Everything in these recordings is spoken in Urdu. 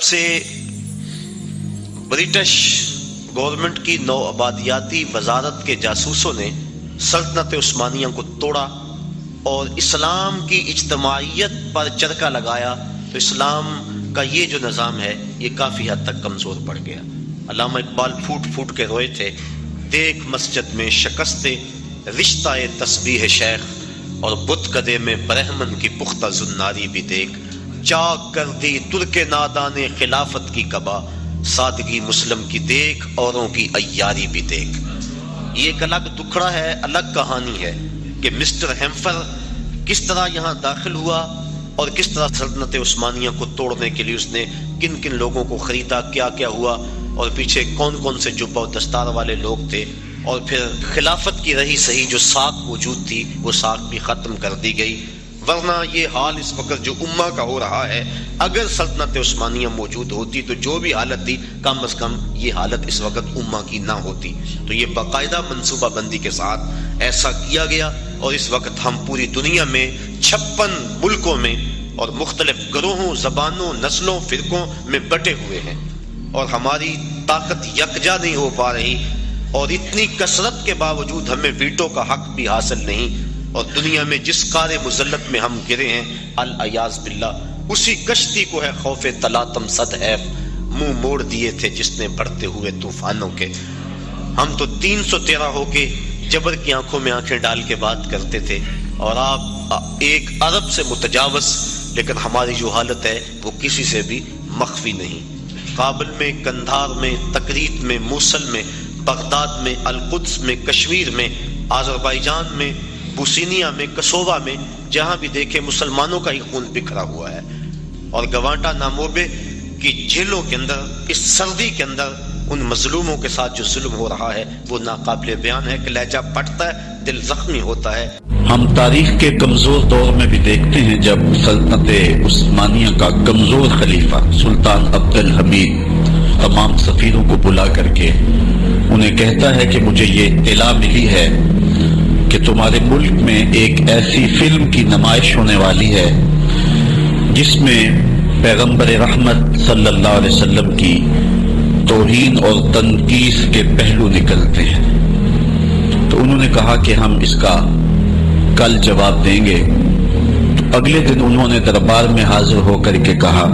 سے برٹش گورنمنٹ کی نو آبادیاتی وزارت کے جاسوسوں نے سلطنت عثمانیہ کو توڑا اور اسلام کی اجتماعیت پر چرکا لگایا تو اسلام کا یہ جو نظام ہے یہ کافی حد تک کمزور پڑ گیا۔ علامہ اقبال پھوٹ پھوٹ کے روئے تھے، دیکھ مسجد میں شکستے رشتہ تسبیح شیخ، اور بت کدے میں برہمن کی پختہ زناری بھی دیکھ، چاک کر دی ترک نادان خلافت کی قبا، سادگی مسلم کی دیکھ اوروں کی عیاری بھی دیکھ۔ یہ ایک الگ دکھڑا ہے، الگ کہانی ہے کہ مسٹر ہیمفر کس طرح یہاں داخل ہوا اور کس طرح سلطنت عثمانیہ کو توڑنے کے لیے اس نے کن کن لوگوں کو خریدا، کیا کیا ہوا، اور پیچھے کون کون سے جبہ و دستار والے لوگ تھے، اور پھر خلافت کی رہی صحیح جو ساکھ موجود تھی وہ ساکھ بھی ختم کر دی گئی۔ ورنہ یہ حال اس وقت جو امہ کا ہو رہا ہے، اگر سلطنت عثمانیہ موجود ہوتی تو جو بھی حالت تھی کم از کم یہ حالت اس وقت امہ کی نہ ہوتی۔ تو یہ باقاعدہ منصوبہ بندی کے ساتھ ایسا کیا گیا، اور اس وقت ہم پوری دنیا میں 56 ملکوں میں اور مختلف گروہوں، زبانوں، نسلوں، فرقوں میں بٹے ہوئے ہیں، اور ہماری طاقت یکجا نہیں ہو پا رہی، اور اتنی کثرت کے باوجود ہمیں ویٹو کا حق بھی حاصل نہیں، اور دنیا میں جس کار مذلت میں ہم گرے ہیں العیاذ باللہ، اسی کشتی کو ہے خوف تلاطم صد حیف منہ موڑ دیے تھے جس نے بڑھتے ہوئے طوفانوں کے۔ ہم تو 313 ہو کے جبر کی آنکھوں میں آنکھیں ڈال کے بات کرتے تھے، اور آپ 1 ارب سے متجاوز، لیکن ہماری جو حالت ہے وہ کسی سے بھی مخفی نہیں۔ کابل میں، کندھار میں، تکریت میں، موصل میں، بغداد میں، القدس میں، کشمیر میں، آذربائیجان میں، بوسینیا میں، کسووا میں، جہاں بھی دیکھے مسلمانوں کا ہی خون بکھرا ہوا ہے، اور گوانٹا ناموبے کی جیلوں کے اندر اس سردی کے اندر ان مظلوموں کے ساتھ جو ظلم ہو رہا ہے وہ ناقابل بیان ہے کہ لہجہ پھٹتا ہے، دل زخمی ہوتا ہے۔ ہم تاریخ کے کمزور دور میں بھی دیکھتے ہیں جب سلطنت عثمانیہ کا کمزور خلیفہ سلطان عبد الحمید تمام سفیروں کو بلا کر کے انہیں کہتا ہے کہ مجھے یہ اطلاع ملی ہے کہ تمہارے ملک میں ایک ایسی فلم کی نمائش ہونے والی ہے جس میں پیغمبر رحمت صلی اللہ علیہ وسلم کی توہین اور تنقیص کے پہلو نکلتے ہیں۔ تو انہوں نے کہا کہ ہم اس کا کل جواب دیں گے۔ تو اگلے دن انہوں نے دربار میں حاضر ہو کر کے کہا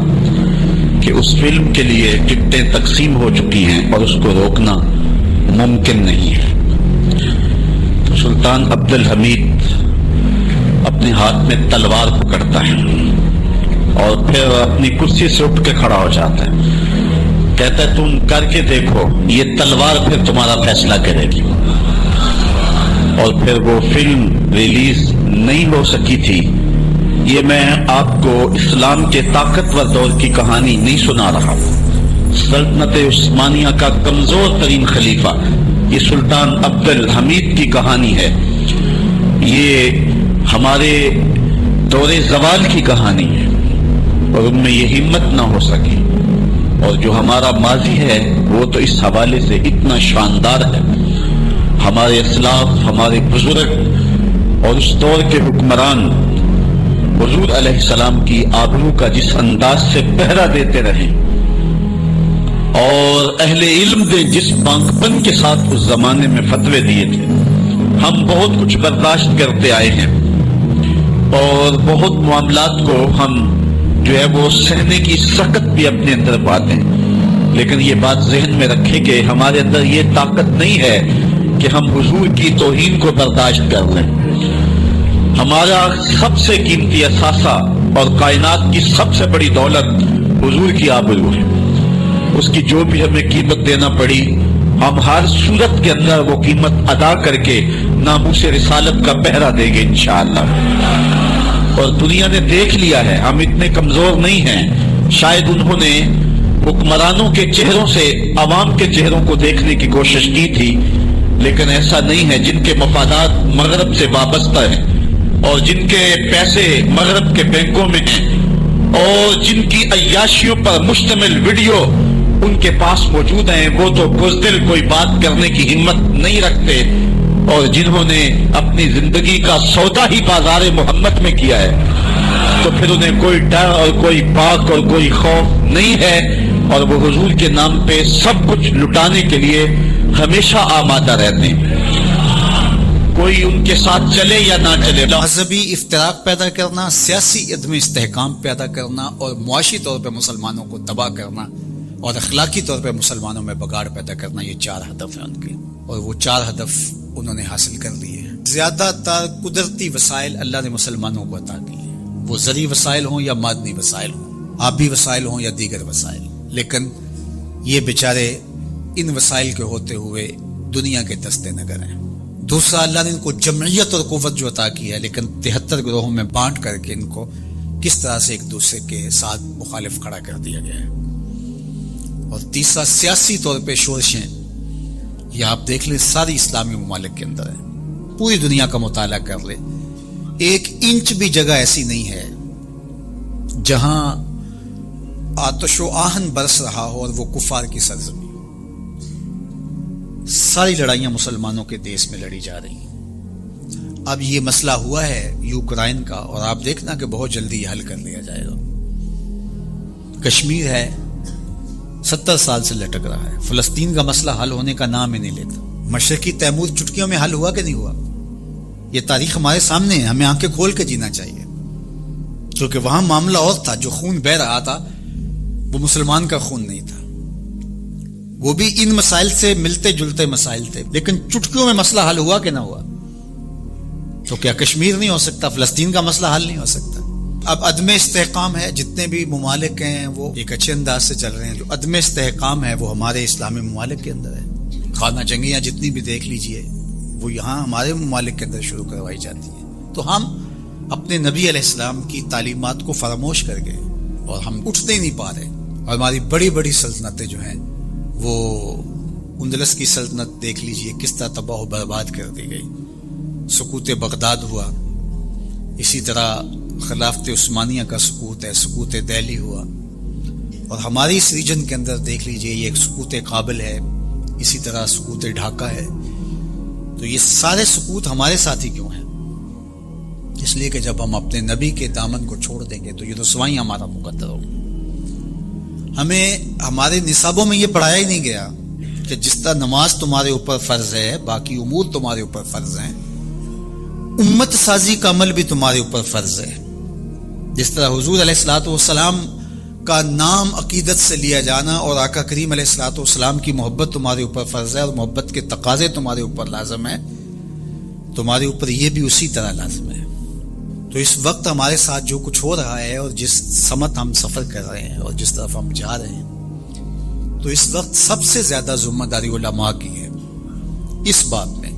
کہ اس فلم کے لیے ٹکٹیں تقسیم ہو چکی ہیں اور اس کو روکنا ممکن نہیں ہے۔ تو سلطان عبد الحمید اپنے ہاتھ میں تلوار پکڑتا ہے اور پھر اپنی کرسی سے اٹھ کے کھڑا ہو جاتا ہے، کہتا ہے تم کر کے دیکھو، یہ تلوار پھر تمہارا فیصلہ کرے گی۔ اور پھر وہ فلم ریلیز نہیں ہو سکی تھی۔ یہ میں آپ کو اسلام کے طاقتور دور کی کہانی نہیں سنا رہا، سلطنت عثمانیہ کا کمزور ترین خلیفہ یہ سلطان عبد الحمید کی کہانی ہے۔ یہ ہمارے دور زوال کی کہانی ہے، اور ان میں یہ ہمت نہ ہو سکی، اور جو ہمارا ماضی ہے وہ تو اس حوالے سے اتنا شاندار ہے۔ ہمارے اسلاف، ہمارے بزرگ اور اس دور کے حکمران حضور علیہ السلام کی آبرو کا جس انداز سے پہرا دیتے رہے، اور اہل علم نے جس بانک پن کے ساتھ اس زمانے میں فتوے دیے تھے، ہم بہت کچھ برداشت کرتے آئے ہیں، اور بہت معاملات کو ہم جو ہے وہ سہنے کی سخت بھی اپنے اندر پاتے ہیں، لیکن یہ بات ذہن میں رکھے کہ ہمارے اندر یہ طاقت نہیں ہے کہ ہم حضور کی توہین کو برداشت کر لیں۔ ہمارا سب سے قیمتی اثاثہ اور کائنات کی سب سے بڑی دولت حضور کی آبرو ہے، اس کی جو بھی ہمیں قیمت دینا پڑی ہم ہر صورت کے اندر وہ قیمت ادا کر کے ناموس رسالت کا پہرا دیں گے انشاءاللہ۔ اور دنیا نے دیکھ لیا ہے ہم اتنے کمزور نہیں ہیں، شاید انہوں نے حکمرانوں کے چہروں سے عوام کے چہروں کو دیکھنے کی کوشش کی تھی، لیکن ایسا نہیں ہے۔ جن کے مفادات مغرب سے وابستہ ہیں اور جن کے پیسے مغرب کے بینکوں میں ہیں اور جن کی عیاشیوں پر مشتمل ویڈیو ان کے پاس موجود ہیں، وہ تو بزدل کوئی بات کرنے کی ہمت نہیں رکھتے، اور جنہوں نے اپنی زندگی کا سودا ہی بازار محمد میں کیا ہے تو پھر انہیں کوئی ڈر اور کوئی پاک اور کوئی خوف نہیں ہے، اور وہ حضور کے نام پہ سب کچھ لٹانے کے لیے ہمیشہ آمادہ رہتے ہیں، کوئی ان کے ساتھ چلے یا نہ چلے۔ مذہبی افتراق پیدا کرنا، سیاسی عدم استحکام پیدا کرنا اور معاشی طور پہ مسلمانوں کو تباہ کرنا اور اخلاقی طور پہ مسلمانوں میں بگاڑ پیدا کرنا، یہ 4 ہدف ہیں ان کے، اور وہ 4 ہدف انہوں نے حاصل کر لیے ہیں۔ زیادہ تر قدرتی وسائل اللہ نے مسلمانوں کو عطا کیے ہیں، وہ زرعی وسائل ہوں یا معدنی وسائل ہوں، آبی وسائل ہوں یا دیگر وسائل، لیکن یہ بیچارے ان وسائل کے ہوتے ہوئے دنیا کے دستے نگر ہیں۔ دوسرا، اللہ نے ان کو جمعیت اور قوت جو عطا کی ہے، لیکن 73 گروہوں میں بانٹ کر کے ان کو کس طرح سے ایک دوسرے کے ساتھ مخالف کھڑا کر دیا گیا ہے۔ اور تیسرا، سیاسی طور پہ شورشیں، یہ آپ دیکھ لیں ساری اسلامی ممالک کے اندر ہے، پوری دنیا کا مطالعہ کر لیں، 1 انچ بھی جگہ ایسی نہیں ہے جہاں آتش و آہن برس رہا ہو اور وہ کفار کی سرزمین۔ ساری لڑائیاں مسلمانوں کے دیش میں لڑی جا رہی ہیں۔ اب یہ مسئلہ ہوا ہے یوکرائن کا، اور آپ دیکھنا کہ بہت جلدی یہ حل کر لیا جائے گا۔ کشمیر ہے 70 سال سے لٹک رہا ہے، فلسطین کا مسئلہ حل ہونے کا نام ہی نہیں لیتا۔ مشرقی تیمور چٹکیوں میں حل ہوا کہ نہیں ہوا؟ یہ تاریخ ہمارے سامنے ہے، ہمیں آنکھیں کھول کے جینا چاہیے، کیونکہ وہاں معاملہ اور تھا، جو خون بہہ رہا تھا وہ مسلمان کا خون نہیں تھا، وہ بھی ان مسائل سے ملتے جلتے مسائل تھے، لیکن چٹکیوں میں مسئلہ حل ہوا کہ نہ ہوا؟ تو کیا کشمیر نہیں ہو سکتا؟ فلسطین کا مسئلہ حل نہیں ہو سکتا؟ اب عدم استحکام ہے، جتنے بھی ممالک ہیں وہ ایک اچھے انداز سے چل رہے ہیں، جو عدم استحکام ہے وہ ہمارے اسلامی ممالک کے اندر ہے۔ خانہ جنگیاں جتنی بھی دیکھ لیجئے وہ یہاں ہمارے ممالک کے اندر شروع کروائی جاتی ہیں، تو ہم اپنے نبی علیہ السلام کی تعلیمات کو فراموش کر گئے اور ہم اٹھتے ہی نہیں پا رہے، اور ہماری بڑی بڑی سلطنتیں جو ہیں، وہ اندلس کی سلطنت دیکھ لیجئے کس طرح تباہ و برباد کر دی گئی، سقوط بغداد ہوا، اسی طرح خلافت عثمانیہ کا سقوط ہے، سقوط دہلی ہوا، اور ہماری اس ریجن کے اندر دیکھ لیجئے یہ ایک سقوط کابل ہے، اسی طرح سقوط ڈھاکہ ہے۔ تو یہ سارے سقوط ہمارے ساتھ ہی کیوں ہیں؟ اس لیے کہ جب ہم اپنے نبی کے دامن کو چھوڑ دیں گے تو یہ رسوائی ہمارا مقدر ہوگا۔ ہمیں ہمارے نصابوں میں یہ پڑھایا ہی نہیں گیا کہ جس طرح نماز تمہارے اوپر فرض ہے، باقی امور تمہارے اوپر فرض ہیں، امت سازی کا عمل بھی تمہارے اوپر فرض ہے۔ جس طرح حضور علیہ الصلوۃ والسلام کا نام عقیدت سے لیا جانا اور آقا کریم علیہ الصلوۃ والسلام کی محبت تمہارے اوپر فرض ہے، اور محبت کے تقاضے تمہارے اوپر لازم ہے، تمہارے اوپر یہ بھی اسی طرح لازم ہے۔ تو اس وقت ہمارے ساتھ جو کچھ ہو رہا ہے اور جس سمت ہم سفر کر رہے ہیں اور جس طرف ہم جا رہے ہیں، تو اس وقت سب سے زیادہ ذمہ داری علماء کی ہے اس بات میں،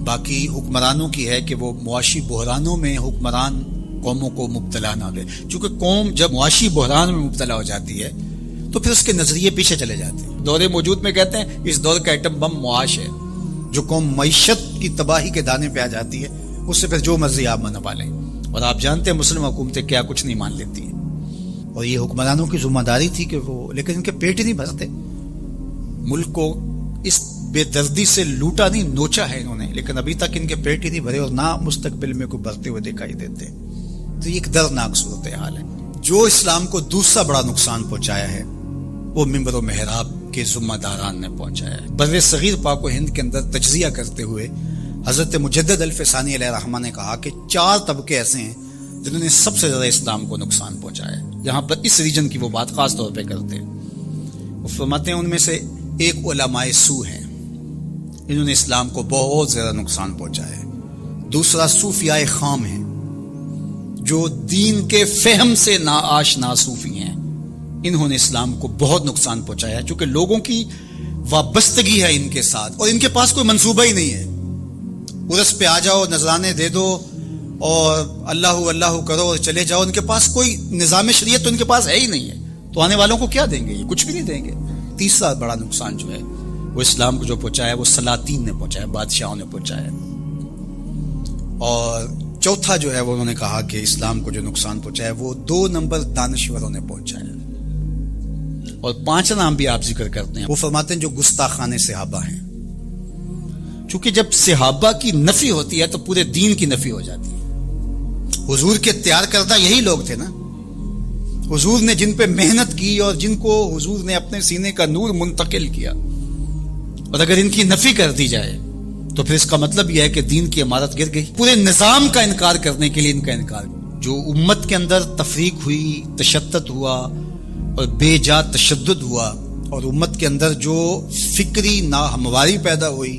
باقی حکمرانوں کی ہے کہ وہ معاشی بحرانوں میں حکمران قوموں کو مبتلا نہ دے، چونکہ قوم جب معاشی بحران میں مبتلا ہو جاتی ہے تو پھر اس کے نظریے پیچھے چلے جاتے ہیں۔ دور موجود میں کہتے ہیں اس دور کا ایٹم بم معاش ہے، جو قوم معیشت کی تباہی کے دانے پہ آ جاتی ہے اس سے پھر جو مرضی آپ منوا لیں، اور آپ جانتے ہیں مسلم حکومتیں کیا کچھ نہیں مان لیتی ہیں، اور یہ حکمرانوں کی ذمہ داری تھی کہ وہ، لیکن ان کے پیٹ ہی نہیں بھرتے، ملک کو اس بے دردی سے لوٹا نہیں، نوچا ہے انہوں نے، لیکن ابھی تک ان کے پیٹ ہی نہیں بھرے اور نہ مستقبل میں کوئی بھرتے ہوئے دکھائی دیتے۔ تو یہ ایک دردناک صورتحال ہے۔ جو اسلام کو دوسرا بڑا نقصان پہنچایا ہے وہ منبر و محراب کے ذمہ داران نے پہنچایا ہے۔ بر صغیر پاک و ہند کے اندر تجزیہ کرتے ہوئے حضرت مجدد الفسانی علیہ الرحمہ نے کہا کہ 4 طبقے ایسے ہیں جنہوں نے سب سے زیادہ اسلام کو نقصان پہنچایا ہے۔ یہاں پر اس ریجن کی وہ بات خاص طور پہ کرتے ہیں، وہ فرماتے ہیں ان میں سے ایک علماء سو ہیں، انہوں نے اسلام کو بہت زیادہ نقصان پہنچایا ہے۔ دوسرا صوفیاء خام ہیں، جو دین کے فہم سے ناآشنا صوفی ہیں، انہوں نے اسلام کو بہت نقصان پہنچایا ہے، چونکہ لوگوں کی وابستگی ہے ان کے ساتھ، اور ان کے پاس کوئی منصوبہ ہی نہیں ہے۔ عرس پہ آ جاؤ، نذرانے دے دو اور اللہ اللہ کرو اور چلے جاؤ، ان کے پاس کوئی نظام شریعت تو ان کے پاس ہے ہی نہیں ہے، تو آنے والوں کو کیا دیں گے؟ یہ کچھ بھی نہیں دیں گے۔ تیسرا بڑا نقصان جو ہے وہ اسلام کو جو پہنچایا وہ سلاطین نے پہنچایا، بادشاہوں نے پہنچایا، اور چوتھا جو ہے وہ انہوں نے کہا کہ اسلام کو جو نقصان پہنچایا وہ 2 نمبر دانشوروں نے پہنچایا، اور 5 نام بھی آپ ذکر کرتے ہیں، وہ فرماتے ہیں جو گستاخان صحابہ ہیں، کیونکہ جب صحابہ کی نفی ہوتی ہے تو پورے دین کی نفی ہو جاتی ہے. حضور کے تیار کردہ یہی لوگ تھے نا, حضور نے جن پہ محنت کی اور جن کو حضور نے اپنے سینے کا نور منتقل کیا, اور اگر ان کی نفی کر دی جائے تو پھر اس کا مطلب یہ ہے کہ دین کی عمارت گر گئی. پورے نظام کا انکار کرنے کے لیے ان کا انکار. جو امت کے اندر تفریق ہوئی, تشدد ہوا اور بے جا تشدد ہوا, اور امت کے اندر جو فکری ناہمواری پیدا ہوئی,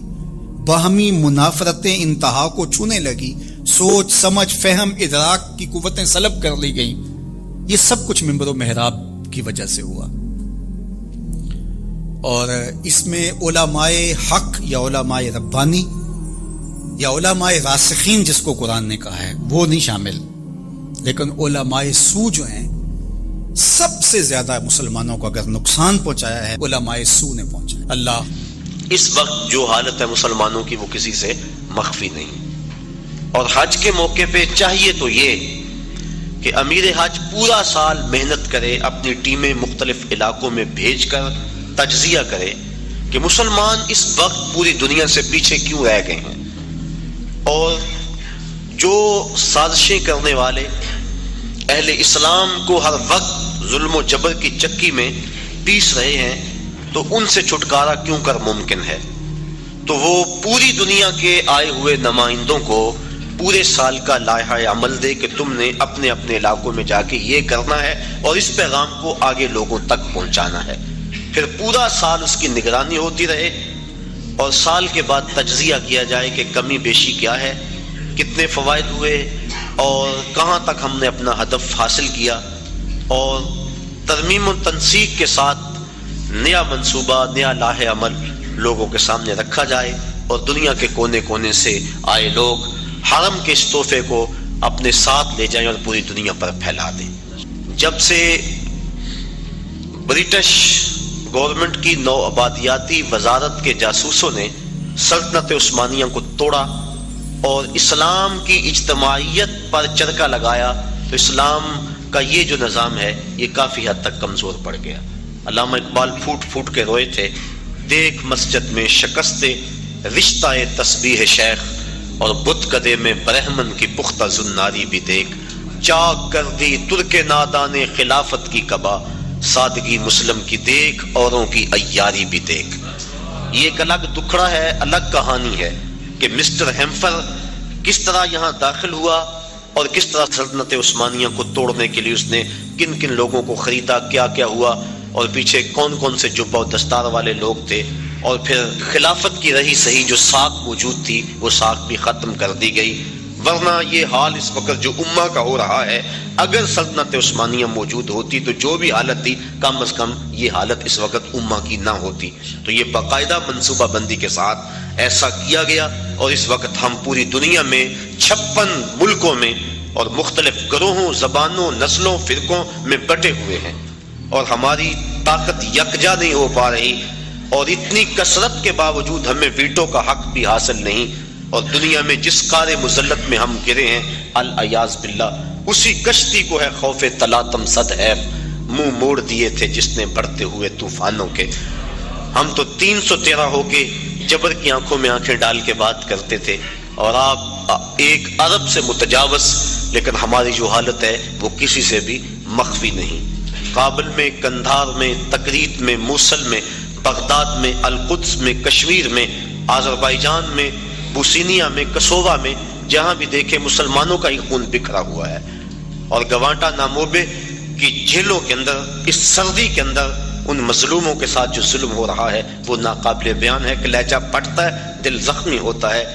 باہمی منافرتیں انتہا کو چھونے لگی, سوچ سمجھ فہم ادراک کی قوتیں سلب کر لی گئیں, یہ سب کچھ منبر و محراب کی وجہ سے ہوا. اور اس میں علماء حق یا علماء ربانی یا علماء راسخین جس کو قرآن نے کہا ہے وہ نہیں شامل, لیکن علماء سو جو ہیں سب سے زیادہ مسلمانوں کو اگر نقصان پہنچایا ہے علماء سو نے پہنچایا. اللہ اس وقت جو حالت ہے مسلمانوں کی وہ کسی سے مخفی نہیں, اور حج کے موقع پہ چاہیے تو یہ کہ امیر حج پورا سال محنت کرے, اپنی ٹیمیں مختلف علاقوں میں بھیج کر تجزیہ کرے کہ مسلمان اس وقت پوری دنیا سے پیچھے کیوں رہ گئے ہیں, اور جو سازشیں کرنے والے اہل اسلام کو ہر وقت ظلم و جبر کی چکی میں پیس رہے ہیں تو ان سے چھٹکارا کیوں کر ممکن ہے. تو وہ پوری دنیا کے آئے ہوئے نمائندوں کو پورے سال کا لائحہ عمل دے کہ تم نے اپنے اپنے علاقوں میں جا کے یہ کرنا ہے اور اس پیغام کو آگے لوگوں تک پہنچانا ہے. پھر پورا سال اس کی نگرانی ہوتی رہے اور سال کے بعد تجزیہ کیا جائے کہ کمی بیشی کیا ہے, کتنے فوائد ہوئے اور کہاں تک ہم نے اپنا ہدف حاصل کیا, اور ترمیم و تنسیق کے ساتھ نیا منصوبہ, نیا لائحہ عمل لوگوں کے سامنے رکھا جائے, اور دنیا کے کونے کونے سے آئے لوگ حرم کے اس تحفے کو اپنے ساتھ لے جائیں اور پوری دنیا پر پھیلا دیں. جب سے برٹش گورنمنٹ کی نو آبادیاتی وزارت کے جاسوسوں نے سلطنت عثمانیہ کو توڑا اور اسلام کی اجتماعیت پر چرکا لگایا تو اسلام کا یہ جو نظام ہے یہ کافی حد تک کمزور پڑ گیا. علامہ اقبال پھوٹ پھوٹ کے روئے تھے, دیکھ مسجد میں شکست رشتہ تسبیح شیخ, اور بت کدے میں برہمن کی پختہ زناری بھی دیکھ, چاک کر دی ترک نادان خلافت کی قبا, سادگی مسلم کی دیکھ اوروں کی عیاری بھی دیکھ. یہ ایک الگ دکھڑا ہے, الگ کہانی ہے کہ مسٹر ہیمفر کس طرح یہاں داخل ہوا اور کس طرح سلطنت عثمانیہ کو توڑنے کے لیے اس نے کن کن لوگوں کو خریدا, کیا کیا ہوا, اور پیچھے کون کون سے جبہ و دستار والے لوگ تھے, اور پھر خلافت کی رہی صحیح جو ساکھ موجود تھی وہ ساکھ بھی ختم کر دی گئی. ورنہ یہ حال اس وقت جو امہ کا ہو رہا ہے, اگر سلطنت عثمانیہ موجود ہوتی تو جو بھی حالت تھی کم از کم یہ حالت اس وقت امہ کی نہ ہوتی. تو یہ باقاعدہ منصوبہ بندی کے ساتھ ایسا کیا گیا, اور اس وقت ہم پوری دنیا میں 56 ملکوں میں اور مختلف گروہوں, زبانوں, نسلوں, فرقوں میں بٹے ہوئے ہیں, اور ہماری طاقت یکجا نہیں ہو پا رہی, اور اتنی کثرت کے باوجود ہمیں ویٹو کا حق بھی حاصل نہیں, اور دنیا میں جس قار مذلت میں ہم گرے ہیں العیاذ باللہ اسی کشتی کو ہے خوف تلاطم صد عیب, منہ موڑ دیے تھے جس نے بڑھتے ہوئے طوفانوں کے. ہم تو 313 ہو کے جبر کی آنکھوں میں آنکھیں ڈال کے بات کرتے تھے, اور آپ 1 ارب سے متجاوز, لیکن ہماری جو حالت ہے وہ کسی سے بھی مخفی نہیں. کابل میں, کندھار میں, تکریت میں, موصل میں, بغداد میں, القدس میں, کشمیر میں, آذربائیجان میں, بوسینیا میں, کسووا میں, جہاں بھی دیکھے مسلمانوں کا ہی خون بکھرا ہوا ہے. اور گوانٹا ناموبے کی جیلوں کے اندر اس سردی کے اندر ان مظلوموں کے ساتھ جو ظلم ہو رہا ہے وہ ناقابل بیان ہے کہ لہجہ پھٹتا ہے, دل زخمی ہوتا ہے.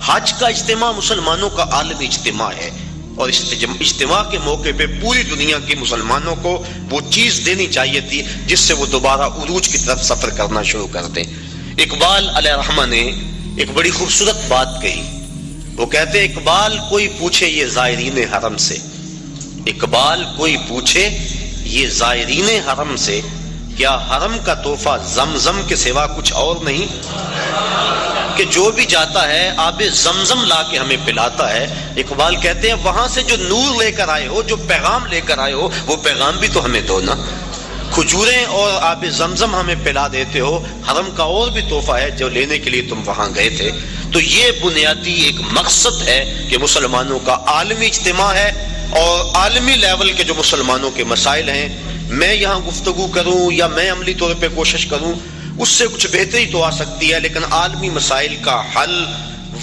حج کا اجتماع مسلمانوں کا عالمی اجتماع ہے, اور اجتماع کے موقع پہ پوری دنیا کے مسلمانوں کو وہ چیز دینی چاہیے تھی جس سے وہ دوبارہ عروج کی طرف سفر کرنا شروع کر دیں. اقبال علیہ الرحمہ نے ایک بڑی خوبصورت بات کہی. وہ کہتے اقبال کوئی پوچھے یہ زائرین حرم سے, اقبال کوئی پوچھے یہ زائرین حرم سے, کیا حرم کا تحفہ زمزم کے سوا کچھ اور نہیں, کہ جو بھی جاتا ہے آب زمزم لا کے ہمیں پلاتا ہے. اقبال کہتے ہیں وہاں سے جو نور لے کر آئے ہو, جو پیغام لے کر آئے ہو, وہ پیغام بھی تو ہمیں دو نا. کھجوریں اور آب زمزم ہمیں پلا دیتے ہو، حرم کا اور بھی تحفہ ہے جو لینے کے لیے تم وہاں گئے تھے۔ تو یہ بنیادی ایک مقصد ہے کہ مسلمانوں کا عالمی اجتماع ہے، اور عالمی لیول کے جو مسلمانوں کے مسائل ہیں، میں یہاں گفتگو کروں یا میں عملی طور پہ کوشش کروں، اس سے کچھ بہتری تو آ سکتی ہے، لیکن عالمی مسائل کا حل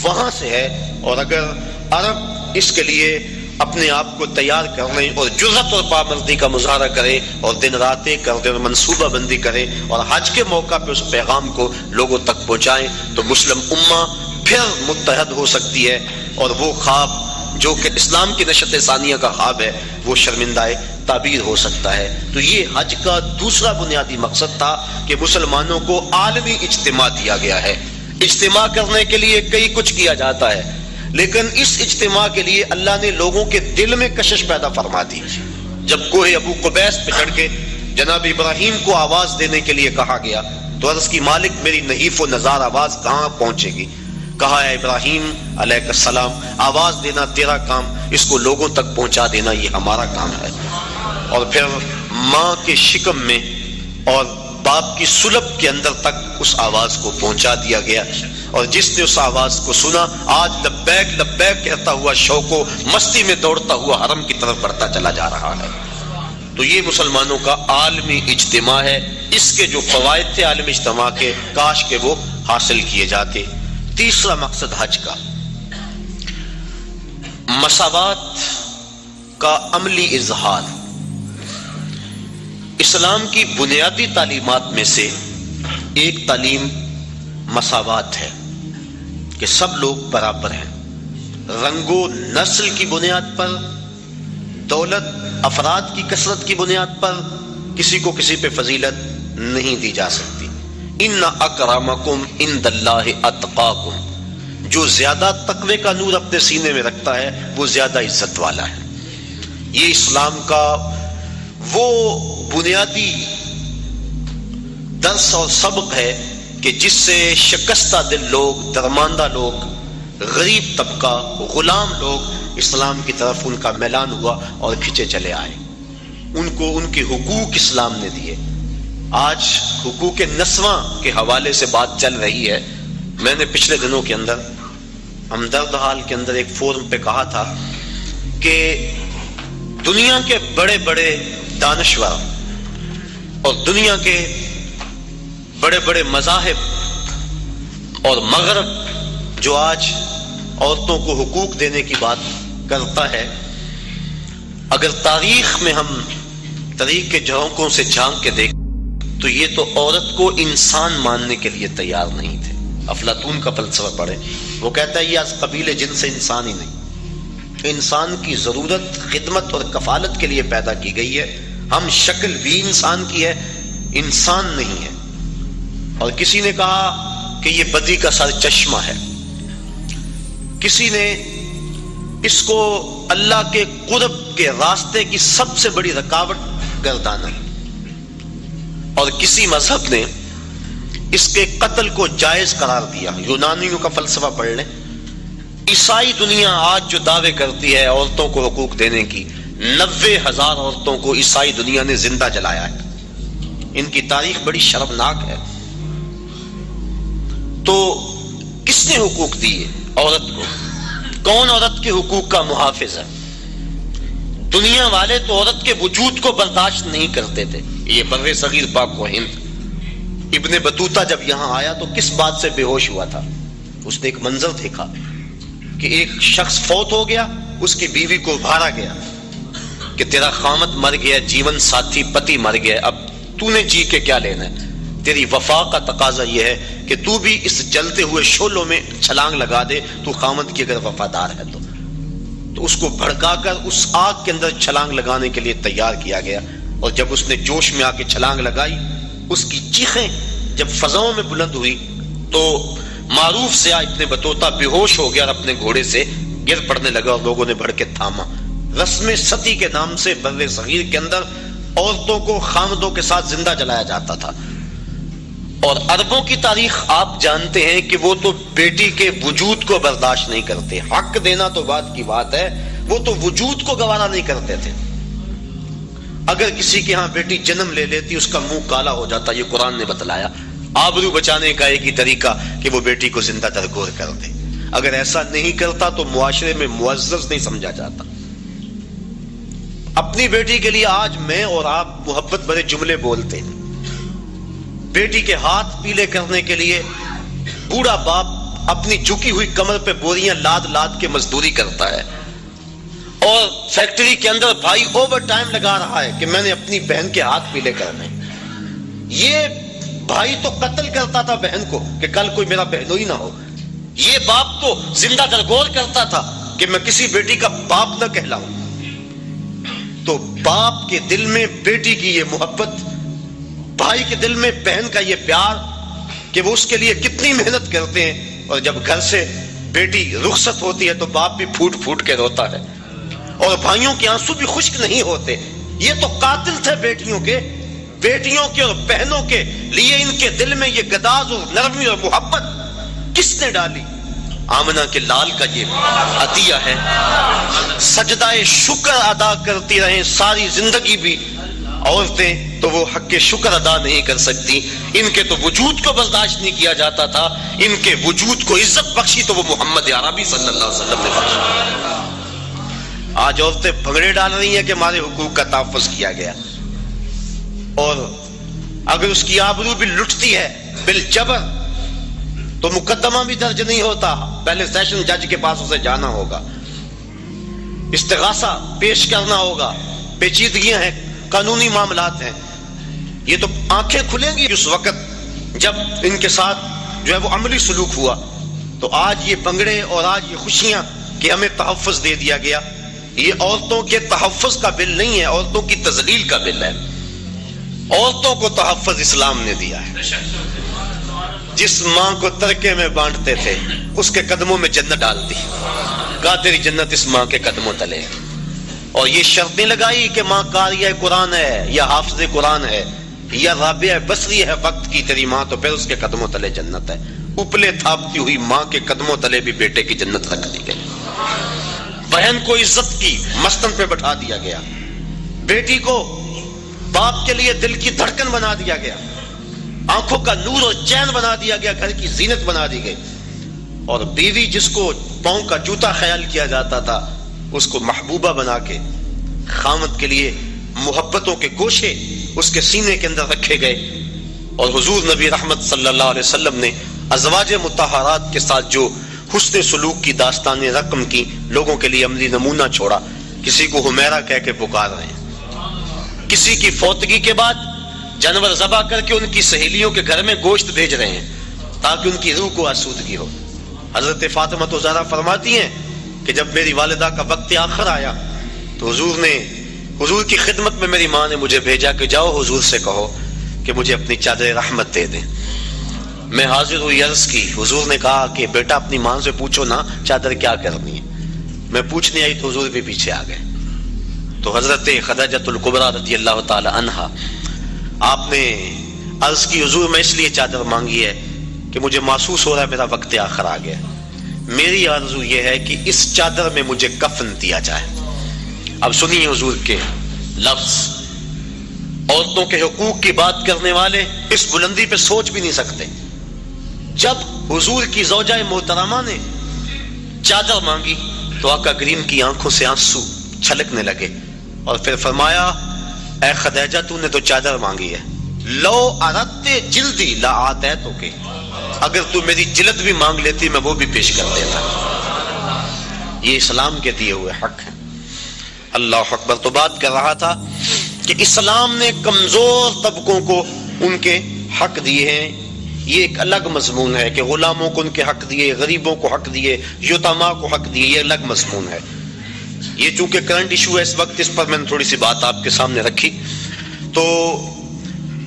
وہاں سے ہے۔ اور اگر عرب اس کے لیے اپنے آپ کو تیار کر لیں اور جرأت اور پابندی کا مظاہرہ کرے اور دن راتیں کر دیں اور منصوبہ بندی کرے اور حج کے موقع پہ اس پیغام کو لوگوں تک پہنچائیں، تو مسلم امہ پھر متحد ہو سکتی ہے، اور وہ خواب جو کہ اسلام کی نشت ثانیہ کا خواب ہے وہ شرمندہ تعبیر ہو سکتا ہے۔ تو یہ حج کا دوسرا بنیادی مقصد تھا کہ مسلمانوں کو عالمی اجتماع دیا گیا ہے۔ اجتماع کرنے کے لیے کئی کچھ کیا جاتا ہے، لیکن اس اجتماع کے لیے اللہ نے لوگوں کے دل میں کشش پیدا فرما دی۔ جب کوہ ابو قبیس پہ چڑھ کے جناب ابراہیم کو آواز دینے کے لیے کہا گیا تو عرض کی مالک میری نحیف و نزار آواز کہاں پہنچے گی؟ کہا ہے ابراہیم علیہ السلام آواز دینا تیرا کام، اس کو لوگوں تک پہنچا دینا یہ ہمارا کام ہے۔ اور پھر ماں کے شکم میں اور باپ کی سلب کے اندر تک اس آواز کو پہنچا دیا گیا، اور جس نے اس آواز کو سنا آج لبیک لبیک کہتا ہوا شوق و مستی میں دوڑتا ہوا حرم کی طرف بڑھتا چلا جا رہا ہے۔ تو یہ مسلمانوں کا عالمی اجتماع ہے، اس کے جو فوائد تھے عالمی اجتماع کے کاش کہ وہ حاصل کیے جاتے۔ تیسرا مقصد حج کا مساوات کا عملی اظہار۔ اسلام کی بنیادی تعلیمات میں سے ایک تعلیم مساوات ہے کہ سب لوگ برابر ہیں، رنگ و نسل کی بنیاد پر، دولت افراد کی کثرت کی بنیاد پر کسی کو کسی پہ فضیلت نہیں دی جا سکتی۔ ان اکرمکم عند اللہ اتقاکم، جو زیادہ تقوی کا نور اپنے سینے میں رکھتا ہے وہ زیادہ عزت والا ہے۔ یہ اسلام کا وہ بنیادی درس اور سبق ہے کہ جس سے شکستہ دل لوگ، درماندہ لوگ، غریب طبقہ، غلام لوگ اسلام کی طرف ان کا میلان ہوا اور کھچے چلے آئے، ان کو ان کے حقوق اسلام نے دیے۔ آج حقوق نسواں کے حوالے سے بات چل رہی ہے۔ میں نے پچھلے دنوں کے اندر ہمدرد حال کے اندر ایک فورم پہ کہا تھا کہ دنیا کے بڑے بڑے دانشور اور دنیا کے بڑے بڑے مذاہب اور مغرب جو آج عورتوں کو حقوق دینے کی بات کرتا ہے، اگر تاریخ میں ہم تاریخ کے جھونکوں سے جھانک کے دیکھیں تو یہ تو عورت کو انسان ماننے کے لیے تیار نہیں تھے۔ افلاطون کا فلسفہ پڑھے، وہ کہتا ہے یہ از قبیل جن سے انسان ہی نہیں، انسان کی ضرورت خدمت اور کفالت کے لیے پیدا کی گئی ہے، ہم شکل بھی انسان کی ہے، انسان نہیں ہے۔ اور کسی نے کہا کہ یہ بدی کا سر چشمہ ہے، کسی نے اس کو اللہ کے قرب کے راستے کی سب سے بڑی رکاوٹ گردانا، اور کسی مذہب نے اس کے قتل کو جائز قرار دیا۔ یونانیوں کا فلسفہ پڑھ لیں، عیسائی دنیا آج جو دعوے کرتی ہے عورتوں کو حقوق دینے کی، 90,000 عورتوں کو عیسائی دنیا نے زندہ جلایا ہے۔ ان کی تاریخ بڑی شرمناک ہے۔ تو کس نے حقوق دیے عورت کو؟ کون عورت کے حقوق کا محافظ ہے؟ دنیا والے تو عورت کے وجود کو برداشت نہیں کرتے تھے۔ یہ بر صغیر پاک و ہند، ابن بطوطہ جب یہاں آیا تو کس بات سے بے ہوش ہوا تھا؟ اس نے ایک منظر دیکھا کہ ایک شخص فوت ہو گیا، اس کی بیوی کو ابھارا گیا کہ تیرا خامد مر گیا، جیون ساتھی پتی مر گیا، اب تو نے جی کے کیا لینا ہے؟ تیری وفا کا تقاضا یہ ہے کہ تو بھی اس جلتے ہوئے شعلوں میں چھلانگ لگا دے، تو خامد کی اگر وفادار ہے تو اس کو بھڑکا کر اس آگ کے اندر چھلانگ لگانے کے لیے تیار کیا گیا۔ اور جب اس نے جوش میں آ کے چھلانگ لگائی، اس کی چیخیں جب فضاؤں میں بلند ہوئی تو معروف سیاح ابن بطوطہ بے ہوش ہو گیا اور اپنے گھوڑے سے گر پڑنے لگا، اور لوگوں نے بڑھ کے تھاما۔ رسم ستی کے نام سے بر صغیر کے اندر عورتوں کو خامدوں کے ساتھ زندہ جلایا جاتا تھا۔ اور عربوں کی تاریخ آپ جانتے ہیں کہ وہ تو بیٹی کے وجود کو برداشت نہیں کرتے، حق دینا تو بات کی بات ہے، وہ تو وجود کو گوارا نہیں کرتے تھے۔ اگر کسی کے ہاں بیٹی جنم لے لیتی اس کا منہ کالا ہو جاتا. یہ قرآن نے بتلایا. آبرو بچانے کا ایک ہی طریقہ کہ وہ بیٹی کو زندہ درگور کر دے. اگر ایسا نہیں کرتا تو معاشرے میں معزز نہیں سمجھا جاتا. اپنی بیٹی کے لیے آج میں اور آپ محبت بھرے جملے بولتے ہیں. بیٹی کے ہاتھ پیلے کرنے کے لیے بوڑھا باپ اپنی جھکی ہوئی کمر پہ بوریاں لاد لاد کے مزدوری کرتا ہے, اور فیکٹری کے اندر بھائی اوور ٹائم لگا رہا ہے کہ میں نے اپنی بہن کے ہاتھ پیلے کرنے. یہ بھائی تو قتل کرتا تھا بہن کو کہ کل کوئی میرا بہنوئی نہ ہو. یہ باپ تو زندہ درگور کرتا تھا کہ میں کسی بیٹی کا باپ نہ کہلاؤں. تو باپ کے دل میں بیٹی کی یہ محبت, بھائی کے دل میں بہن کا یہ پیار کہ وہ اس کے لیے کتنی محنت کرتے ہیں, اور جب گھر سے بیٹی رخصت ہوتی ہے تو باپ بھی پھوٹ پھوٹ کے روتا ہے, اور بھائیوں کے آنسو بھی خشک نہیں ہوتے. یہ تو قاتل تھے بیٹیوں کے اور بہنوں کے لیے. ان کے دل میں یہ گداز اور نرمی اور محبت کس نے ڈالی؟ آمنہ کے لال کا یہ عطیہ ہے. سجدہ شکر ادا کرتی رہیں ساری زندگی بھی عورتیں, تو وہ حق شکر ادا نہیں کر سکتی. ان کے تو وجود کو برداشت نہیں کیا جاتا تھا, ان کے وجود کو عزت بخشی تو وہ محمد عربی صلی اللہ علیہ وسلم نے بخشی. آج عورتیں بھنگڑے ڈال رہی ہیں کہ ہمارے حقوق کا تحفظ کیا گیا, اور اگر اس کی آبرو بھی لٹتی ہے بالجبر تو مقدمہ بھی درج نہیں ہوتا, پہلے سیشن جج کے پاس اسے جانا ہوگا, استغاثہ پیش کرنا ہوگا. پیچیدگیاں ہیں, قانونی معاملات ہیں. یہ تو آنکھیں کھلیں گی اس وقت جب ان کے ساتھ جو ہے وہ عملی سلوک ہوا. تو آج یہ بنگڑے اور آج یہ خوشیاں کہ ہمیں تحفظ دے دیا گیا, یہ عورتوں کے تحفظ کا بل نہیں ہے, عورتوں کی تذلیل کا بل ہے. عورتوں کو تحفظ اسلام نے دیا ہے. جس ماں کو ترکے میں بانٹتے تھے اس کے قدموں میں جنت ڈال دی, کہا تیری جنت اس ماں کے قدموں تلے. اور یہ شرطیں لگائی کہ ماں قاریہ قرآن ہے یا حافظ قرآن ہے یا رابعہ بصری ہے وقت کی تیری ماں, تو پھر اس کے قدموں تلے جنت ہے. اپلے تھاپتی ہوئی ماں کے قدموں تلے بھی بیٹے کی جنت رکھ دی گئی. بہن کو عزت کی مستن پہ بٹھا دیا گیا, بیٹی کو باپ کے لیے دل کی دھڑکن بنا دیا گیا, آنکھوں کا نور اور چین بنا دیا گیا, گھر کی زینت بنا دی گئی. اور بیوی جس کو پاؤں کا جوتا خیال کیا جاتا تھا اس کو محبوبہ بنا کے خامد کے لیے محبتوں کے گوشے اس کے سینے کے اندر رکھے گئے. اور حضور نبی رحمت صلی اللہ علیہ وسلم نے ازواج مطہرات کے ساتھ جو حسن سلوک کی داستان رقم کی, لوگوں کے لیے عملی نمونہ چھوڑا. کسی کو حمیرہ کہہ کے پکار رہے ہیں, کسی کی فوتگی کے بعد جانور ذبح کر کے ان کی سہیلیوں کے گھر میں گوشت بھیج رہے ہیں تاکہ ان کی روح کو آسودگی ہو. حضرت فاطمہ تو زہرا فرماتی ہیں کہ جب میری والدہ کا وقت آخر آیا تو حضور کی خدمت میں میری ماں نے مجھے بھیجا کہ جاؤ حضور سے کہو کہ مجھے اپنی چادر رحمت دے دیں. میں حاضر ہوئی, عرض کی. حضور نے کہا کہ بیٹا اپنی ماں سے پوچھو نا چادر کیا کرنی ہے. میں پوچھنے آئی تو حضور بھی پیچھے آ گئے. تو حضرت خدیجہ الکبریٰ رضی اللہ تعالی عنہا آپ نے عرض کی حضور میں اس لیے چادر مانگی ہے کہ مجھے محسوس ہو رہا ہے میرا وقت آخر آ گیا. میری آرزو یہ ہے کہ اس چادر میں مجھے کفن دیا جائے. اب سنیے حضور کے لفظ. عورتوں کے حقوق کی بات کرنے والے اس بلندی پہ سوچ بھی نہیں سکتے. جب حضور کی زوجہ محترمہ نے چادر مانگی تو آقا کریم کی آنکھوں سے آنسو چھلکنے لگے, اور پھر فرمایا اے خدیجہ تو نے تو چادر مانگی ہے, لو اردت جلدی لا آتیتک, اگر تو میری جلد بھی مانگ لیتی میں وہ بھی پیش کر دیتا. یہ اسلام کے دیے ہوئے حق ہیں. اللہ اکبر. تو بات کر رہا تھا کہ اسلام نے کمزور طبقوں کو ان کے حق دیے ہیں. یہ ایک الگ مضمون ہے کہ غلاموں کو ان کے حق دیے, غریبوں کو حق دیے, یتیماں کو حق دیے, یہ الگ مضمون ہے. یہ چونکہ کرنٹ ایشو ہے اس وقت, اس پر میں نے تھوڑی سی بات آپ کے سامنے رکھی. تو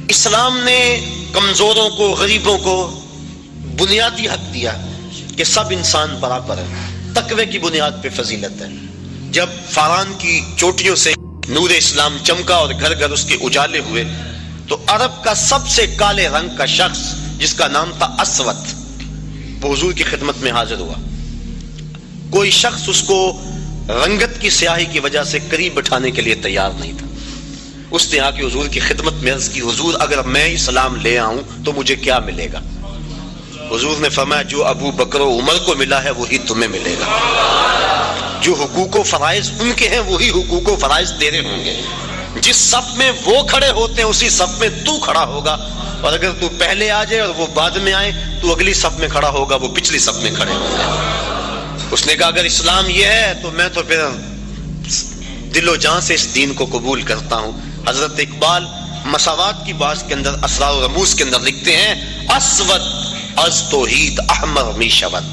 اسلام نے کمزوروں کو, غریبوں کو بنیادی حق دیا کہ سب انسان برابر ہیں. تقوی کی بنیاد پہ فضیلت ہے. جب فاران کی چوٹیوں سے نور اسلام چمکا اور گھر گھر اس کے اجالے ہوئے تو عرب کا سب سے کالے رنگ کا شخص جس کا نام تھا اسود, وہ حضور کی خدمت میں حاضر ہوا. کوئی شخص اس کو رنگت کی سیاہی کی وجہ سے قریب بٹھانے کے لیے تیار نہیں تھا. اس نے آ کے حضور کی خدمت میں عرض کی حضور اگر میں اسلام لے آؤں تو مجھے کیا ملے گا؟ حضور نے فرمایا جو ابو بکر و عمر کو ملا ہے وہی تمہیں ملے گا، جو حقوق و فرائض ان کے ہیں وہی حقوق و فرائض تیرے ہوں گے، جس صف میں وہ کھڑے ہوتے ہیں اسی صف میں تو کھڑا ہوگا، اور اگر تو پہلے آ جائے اور وہ بعد میں آئے تو اگلی صف میں کھڑا ہوگا، وہ پچھلی صف میں کھڑے ہوں گے۔ اس نے کہا اگر اسلام یہ ہے تو میں تو پھر دل و جان سے اس دین کو قبول کرتا ہوں۔ حضرت اقبال مساوات کی بات کے اندر اسرار و رموز کے اندر لکھتے ہیں اسود از توحید احمر می شود،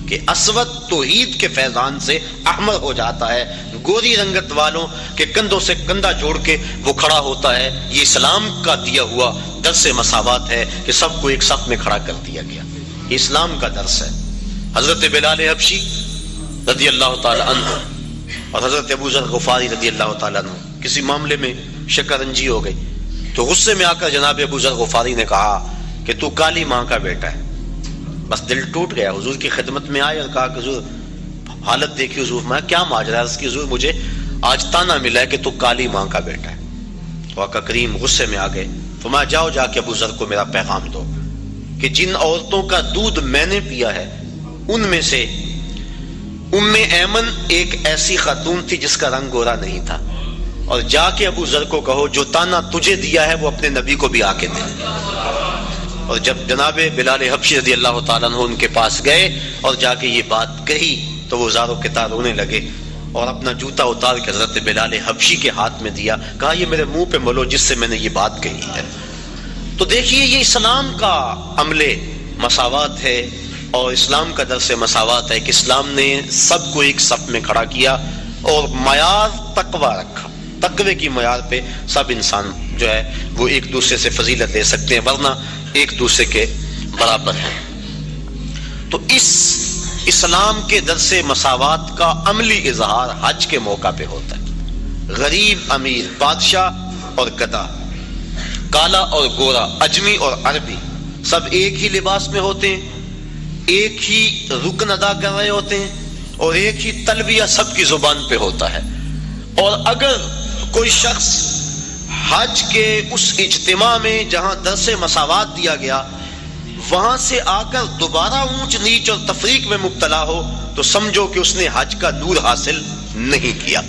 کہ اسود توحید کے فیضان سے احمر ہو جاتا ہے، گوری رنگت والوں کے کندھوں سے کندھا جوڑ کے وہ کھڑا ہوتا ہے۔ یہ اسلام کا دیا ہوا درس مساوات ہے کہ سب کو ایک صف میں کھڑا کر دیا گیا، یہ اسلام کا درس ہے۔ حضرت بلال حبشی رضی اللہ تعالی عنہ اور حضرت ابو ذر غفاری رضی اللہ تعالی عنہ کسی معاملے میں شکنجی ہو گئی تو غصے میں آ کر جناب ابو ذر غفاری نے کہا کہ تو کالی ماں کا بیٹا ہے۔ بس دل ٹوٹ گیا، حضور کی خدمت میں آئے اور کہا کہ حضور حالت دیکھی، حضور میں کیا ماجرا ہے؟ اس کی حضور مجھے آج تانا ملا ہے کہ تو کالی ماں کا بیٹا ہے۔ آقا کریم غصے میں آ گئے، فرمایا جاؤ جا کے ابو ذر کو میرا پیغام دو کہ جن عورتوں کا دودھ میں نے پیا ہے ان میں سے ام ایمن ایک ایسی خاتون تھی جس کا رنگ گورا نہیں تھا، اور جا کے ابو ذر کو کہو جو تانا تجھے دیا ہے وہ اپنے نبی کو بھی آ کے دے۔ اور جب جناب بلال حبشی رضی اللہ تعالیٰ عنہ ان کے پاس گئے اور جا کے یہ بات کہی تو وہ زاروں کے تار رونے لگے اور اپنا جوتا اتار کے حضرت بلال حبشی کے ہاتھ میں دیا، کہا یہ میرے منہ پہ ملو جس سے میں نے یہ بات کہی ہے۔ تو دیکھیے یہ اسلام کا عمل مساوات ہے اور اسلام کا درس مساوات ہے کہ اسلام نے سب کو ایک صف میں کھڑا کیا اور معیار تقوی رکھا، تقوی کی معیار پہ سب انسان جو ہے وہ ایک دوسرے سے فضیلت لے سکتے ہیں، ورنہ ایک دوسرے کے برابر ہیں۔ تو اس اسلام کے درس مساوات کا عملی اظہار حج کے موقع پہ ہوتا ہے۔ غریب امیر، بادشاہ اور گدھا، کالا اور گورا، اجمی اور عربی سب ایک ہی لباس میں ہوتے ہیں، ایک ہی رکن ادا کر رہے ہوتے ہیں اور ایک ہی تلبیہ سب کی زبان پہ ہوتا ہے۔ اور اگر کوئی شخص حج کے اس اجتماع میں جہاں درس مساوات دیا گیا وہاں سے آ کر دوبارہ اونچ نیچ اور تفریق میں مبتلا ہو تو سمجھو کہ اس نے حج کا نور حاصل نہیں کیا۔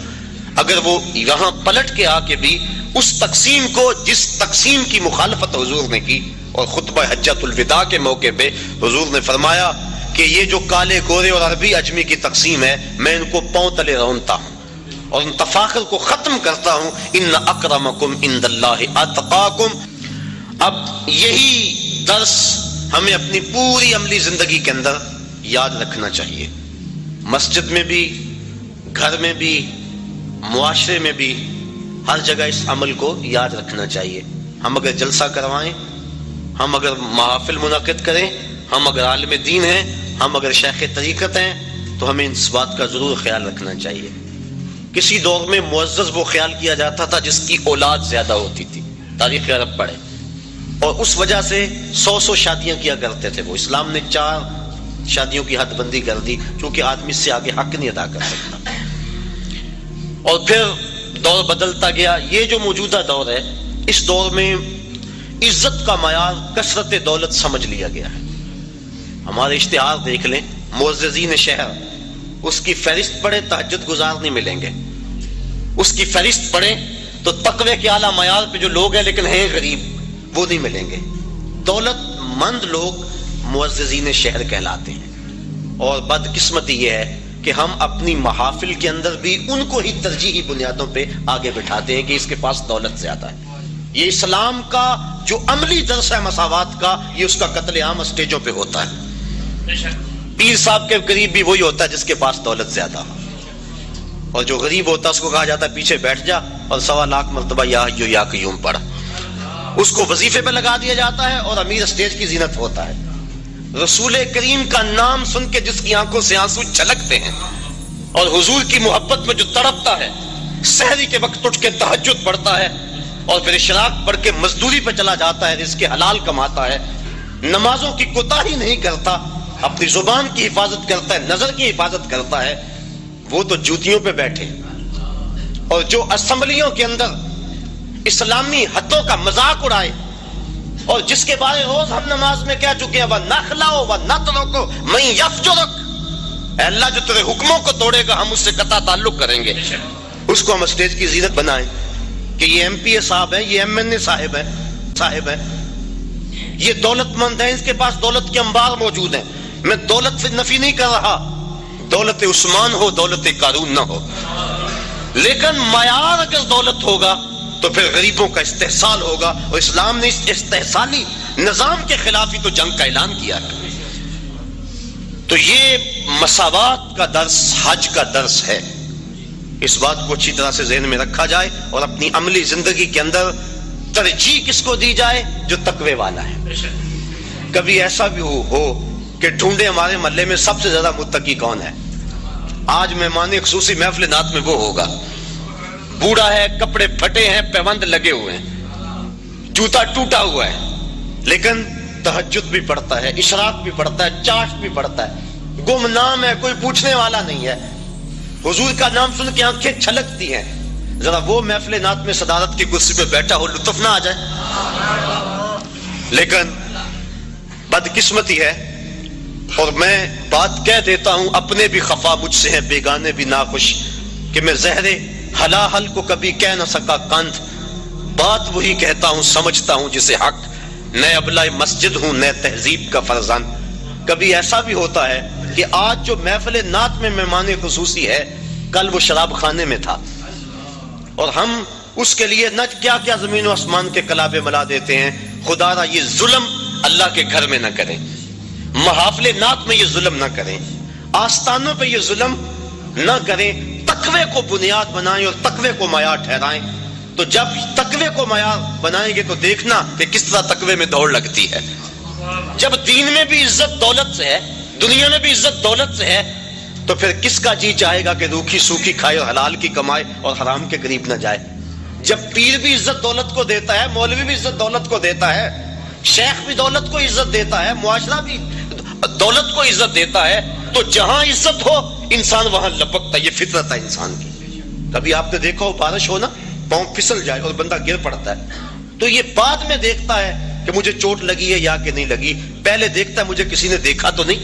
اگر وہ یہاں پلٹ کے آ کے بھی اس تقسیم کو جس تقسیم کی مخالفت حضور نے کی، اور خطبہ حجۃ الوداع کے موقع پہ حضور نے فرمایا کہ یہ جو کالے گورے اور عربی اجمی کی تقسیم ہے میں ان کو پاؤں تلے رونتا ہوں اور ان تفاخر کو ختم کرتا ہوں، ان اکرمکم عند اللہ اتقاکم۔ اب یہی درس ہمیں اپنی پوری عملی زندگی کے اندر یاد رکھنا چاہیے، مسجد میں بھی، گھر میں بھی، معاشرے میں بھی، ہر جگہ اس عمل کو یاد رکھنا چاہیے۔ ہم اگر جلسہ کروائیں، ہم اگر محافل منعقد کریں، ہم اگر عالم دین ہیں، ہم اگر شیخ طریقت ہیں تو ہمیں اس بات کا ضرور خیال رکھنا چاہیے۔ کسی دور میں معزز وہ خیال کیا جاتا تھا جس کی اولاد زیادہ ہوتی تھی، تاریخ عرب پڑھے، اور اس وجہ سے 100 شادیاں کیا کرتے تھے۔ وہ اسلام نے 4 شادیوں کی حد بندی کر دی کیونکہ آدمی سے آگے حق نہیں ادا کر سکتا۔ اور پھر دور بدلتا گیا۔ یہ جو موجودہ دور ہے اس دور میں عزت کا معیار کثرت دولت سمجھ لیا گیا ہے۔ ہمارے اشتہار دیکھ لیں، معززین شہر، اس کی فہرست پڑھے تہجد گزار نہیں ملیں گے، اس کی فہرست پڑھے تو تقوی کے اعلیٰ معیار پہ جو لوگ ہیں لیکن ہیں غریب وہ نہیں ملیں گے۔ دولت مند لوگ معززین شہر کہلاتے ہیں، اور بدقسمتی یہ ہے کہ ہم اپنی محافل کے اندر بھی ان کو ہی ترجیحی بنیادوں پہ آگے بٹھاتے ہیں کہ اس کے پاس دولت زیادہ ہے۔ یہ اسلام کا جو عملی درس ہے مساوات کا، یہ اس کا قتل عام اسٹیجوں پہ ہوتا ہے۔ پیر صاحب کے قریب بھی وہی ہوتا ہے جس کے پاس دولت زیادہ ہو، اور جو غریب ہوتا ہے اس کو کہا جاتا ہے پیچھے بیٹھ جا اور 1.25 لاکھ مرتبہ یا حی یا قیوم پڑھ، اس کو وظیفے پہ لگا دیا جاتا ہے اور امیر اسٹیج کی زینت ہوتا ہے۔ رسول کریم کا نام سن کے جس کی آنکھوں سے آنسو چھلکتے ہیں اور حضور کی محبت میں جو تڑپتا ہے، سحری کے وقت اٹھ کے تہجد پڑھتا ہے اور پھر اشراق پڑھ کے مزدوری پہ چلا جاتا ہے، رزق حلال کماتا ہے، نمازوں کی کوتاہی نہیں کرتا، اپنی زبان کی حفاظت کرتا ہے، نظر کی حفاظت کرتا ہے، وہ تو جوتیوں پہ بیٹھے۔ اور جو اسمبلیوں کے اندر اسلامی حدوں کا مذاق اڑائے اور جس کے بارے روز ہم نماز میں کہہ چکے ہیں وَنَخْلَعُ وَنَتْرُكُ مَن يَفْجُرُكَ، اے اللہ جو تیرے حکموں کو توڑے گا ہم اس سے قطع تعلق کریں گے. اس کو ہم اسٹیج کی زینت بنائیں کہ یہ ایم پی اے صاحب ہیں، یہ ایم این اے صاحب ہیں، یہ دولت مند ہیں، اس کے پاس دولت کے انبار موجود ہیں. میں دولت سے نفی نہیں کر رہا، دولت عثمان ہو دولت قارون نہ ہو، لیکن معیار اگر دولت ہوگا تو پھر غریبوں کا استحصال ہوگا. اور اسلام نے اس استحصالی نظام کے خلاف ہی تو جنگ کا اعلان کیا. تو یہ مساوات کا درس حج کا درس ہے. اس بات کو اچھی طرح سے ذہن میں رکھا جائے اور اپنی عملی زندگی کے اندر ترجیح کس کو دی جائے؟ جو تقوی والا ہے. کبھی ایسا بھی ہو کہ ڈھونڈے ہمارے محلے میں سب سے زیادہ متقی کون ہے. آج مہمان خصوصی محفل نعت میں وہ ہوگا، بوڑھا ہے، کپڑے پھٹے ہیں، پیوند لگے ہوئے ہیں، جوتا ٹوٹا ہوا ہے، لیکن تہجد بھی پڑھتا ہے، اشراق بھی پڑھتا ہے، چاشت بھی پڑھتا ہے، گمنام ہے، کوئی پوچھنے والا نہیں ہے. حضور کا نام سن کے آنکھیں چھلکتی ہیں. ذرا وہ محفل نعت میں صدارت کی کرسی پہ بیٹھا ہو، لطف نہ آ جائے؟ لیکن بدقسمتی ہے، اور میں بات کہہ دیتا ہوں، اپنے بھی خفا مجھ سے ہیں، بیگانے بھی ناخوش، کہ میں زہر ہلاہل کو کبھی کہہ نہ سکا کاندھ. بات وہی کہتا ہوں، سمجھتا ہوں جسے حق، نئے ابلہ مسجد ہوں، نئے تہذیب کا فرزان. کبھی ایسا بھی ہوتا ہے کہ آج جو محفل نعت میں مہمان خصوصی ہے، کل وہ شراب خانے میں تھا، اور ہم اس کے لیے نہ کیا کیا زمین و آسمان کے کلابے ملا دیتے ہیں. خدا را یہ ظلم اللہ کے گھر میں نہ کریں، محافل نعت میں یہ ظلم نہ کریں، آستانوں پہ یہ ظلم نہ کریں. تقوی کو بنیاد بنائیں اور تقوی کو معیار ٹھہرائیں. تو جب تقوی کو معیار بنائیں گے تو دیکھنا کہ کس طرح تقوی میں دوڑ لگتی ہے. جب دین میں بھی عزت دولت سے ہے، دنیا میں بھی عزت دولت سے ہے، تو پھر کس کا جی چاہے گا کہ روکھی سوکھی کھائے اور حلال کی کمائے اور حرام کے قریب نہ جائے. جب پیر بھی عزت دولت کو دیتا ہے، مولوی بھی عزت دولت کو دیتا ہے، شیخ بھی دولت کو عزت دیتا ہے، معاشرہ بھی دولت کو عزت دیتا ہے، تو جہاں عزت ہو انسان وہاں لپکتا ہے. یہ فطرت ہے انسان کی. کبھی آپ نے دیکھا ہو بارش ہو نا، پاؤں پھسل جائے اور بندہ گر پڑتا ہے، تو یہ بعد میں دیکھتا ہے کہ مجھے چوٹ لگی ہے یا کہ نہیں لگی، پہلے دیکھتا ہے مجھے کسی نے دیکھا تو نہیں.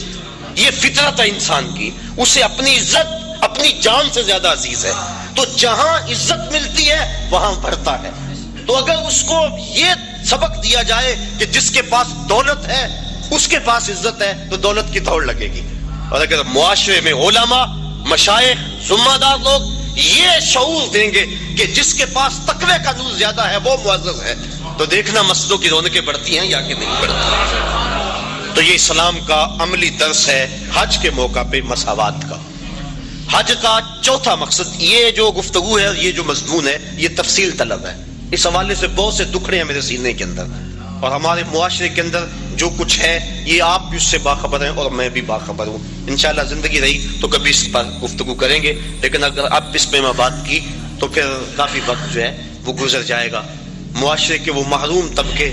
یہ فطرت ہے انسان کی، اسے اپنی عزت اپنی جان سے زیادہ عزیز ہے. تو جہاں عزت ملتی ہے وہاں بڑھتا ہے. تو اگر اس کو یہ سبق دیا جائے کہ جس کے پاس دولت ہے اس کے پاس عزت ہے، تو دولت کی دوڑ لگے گی. اور اگر معاشرے میں علماء، مشائخ، ذمہ دار لوگ یہ شعور دیں گے کہ جس کے پاس تقوی کا نور زیادہ ہے وہ معزز ہے، تو دیکھنا مسجدوں کی رونقیں بڑھتی ہیں یا کہ نہیں بڑھتی. تو یہ اسلام کا عملی درس ہے حج کے موقع پہ مساوات کا. حج کا چوتھا مقصد، یہ جو گفتگو ہے، یہ جو مضمون ہے، یہ تفصیل طلب ہے. اس حوالے سے بہت سے دکھڑے ہیں میرے سینے کے اندر، اور ہمارے معاشرے کے اندر جو کچھ ہے یہ آپ بھی اس سے باخبر ہیں اور میں بھی باخبر ہوں. انشاءاللہ زندگی رہی تو کبھی اس پر گفتگو کریں گے، لیکن اگر اب اس پہ میں بات کی تو پھر کافی وقت جو ہے وہ گزر جائے گا. معاشرے کے وہ محروم طبقے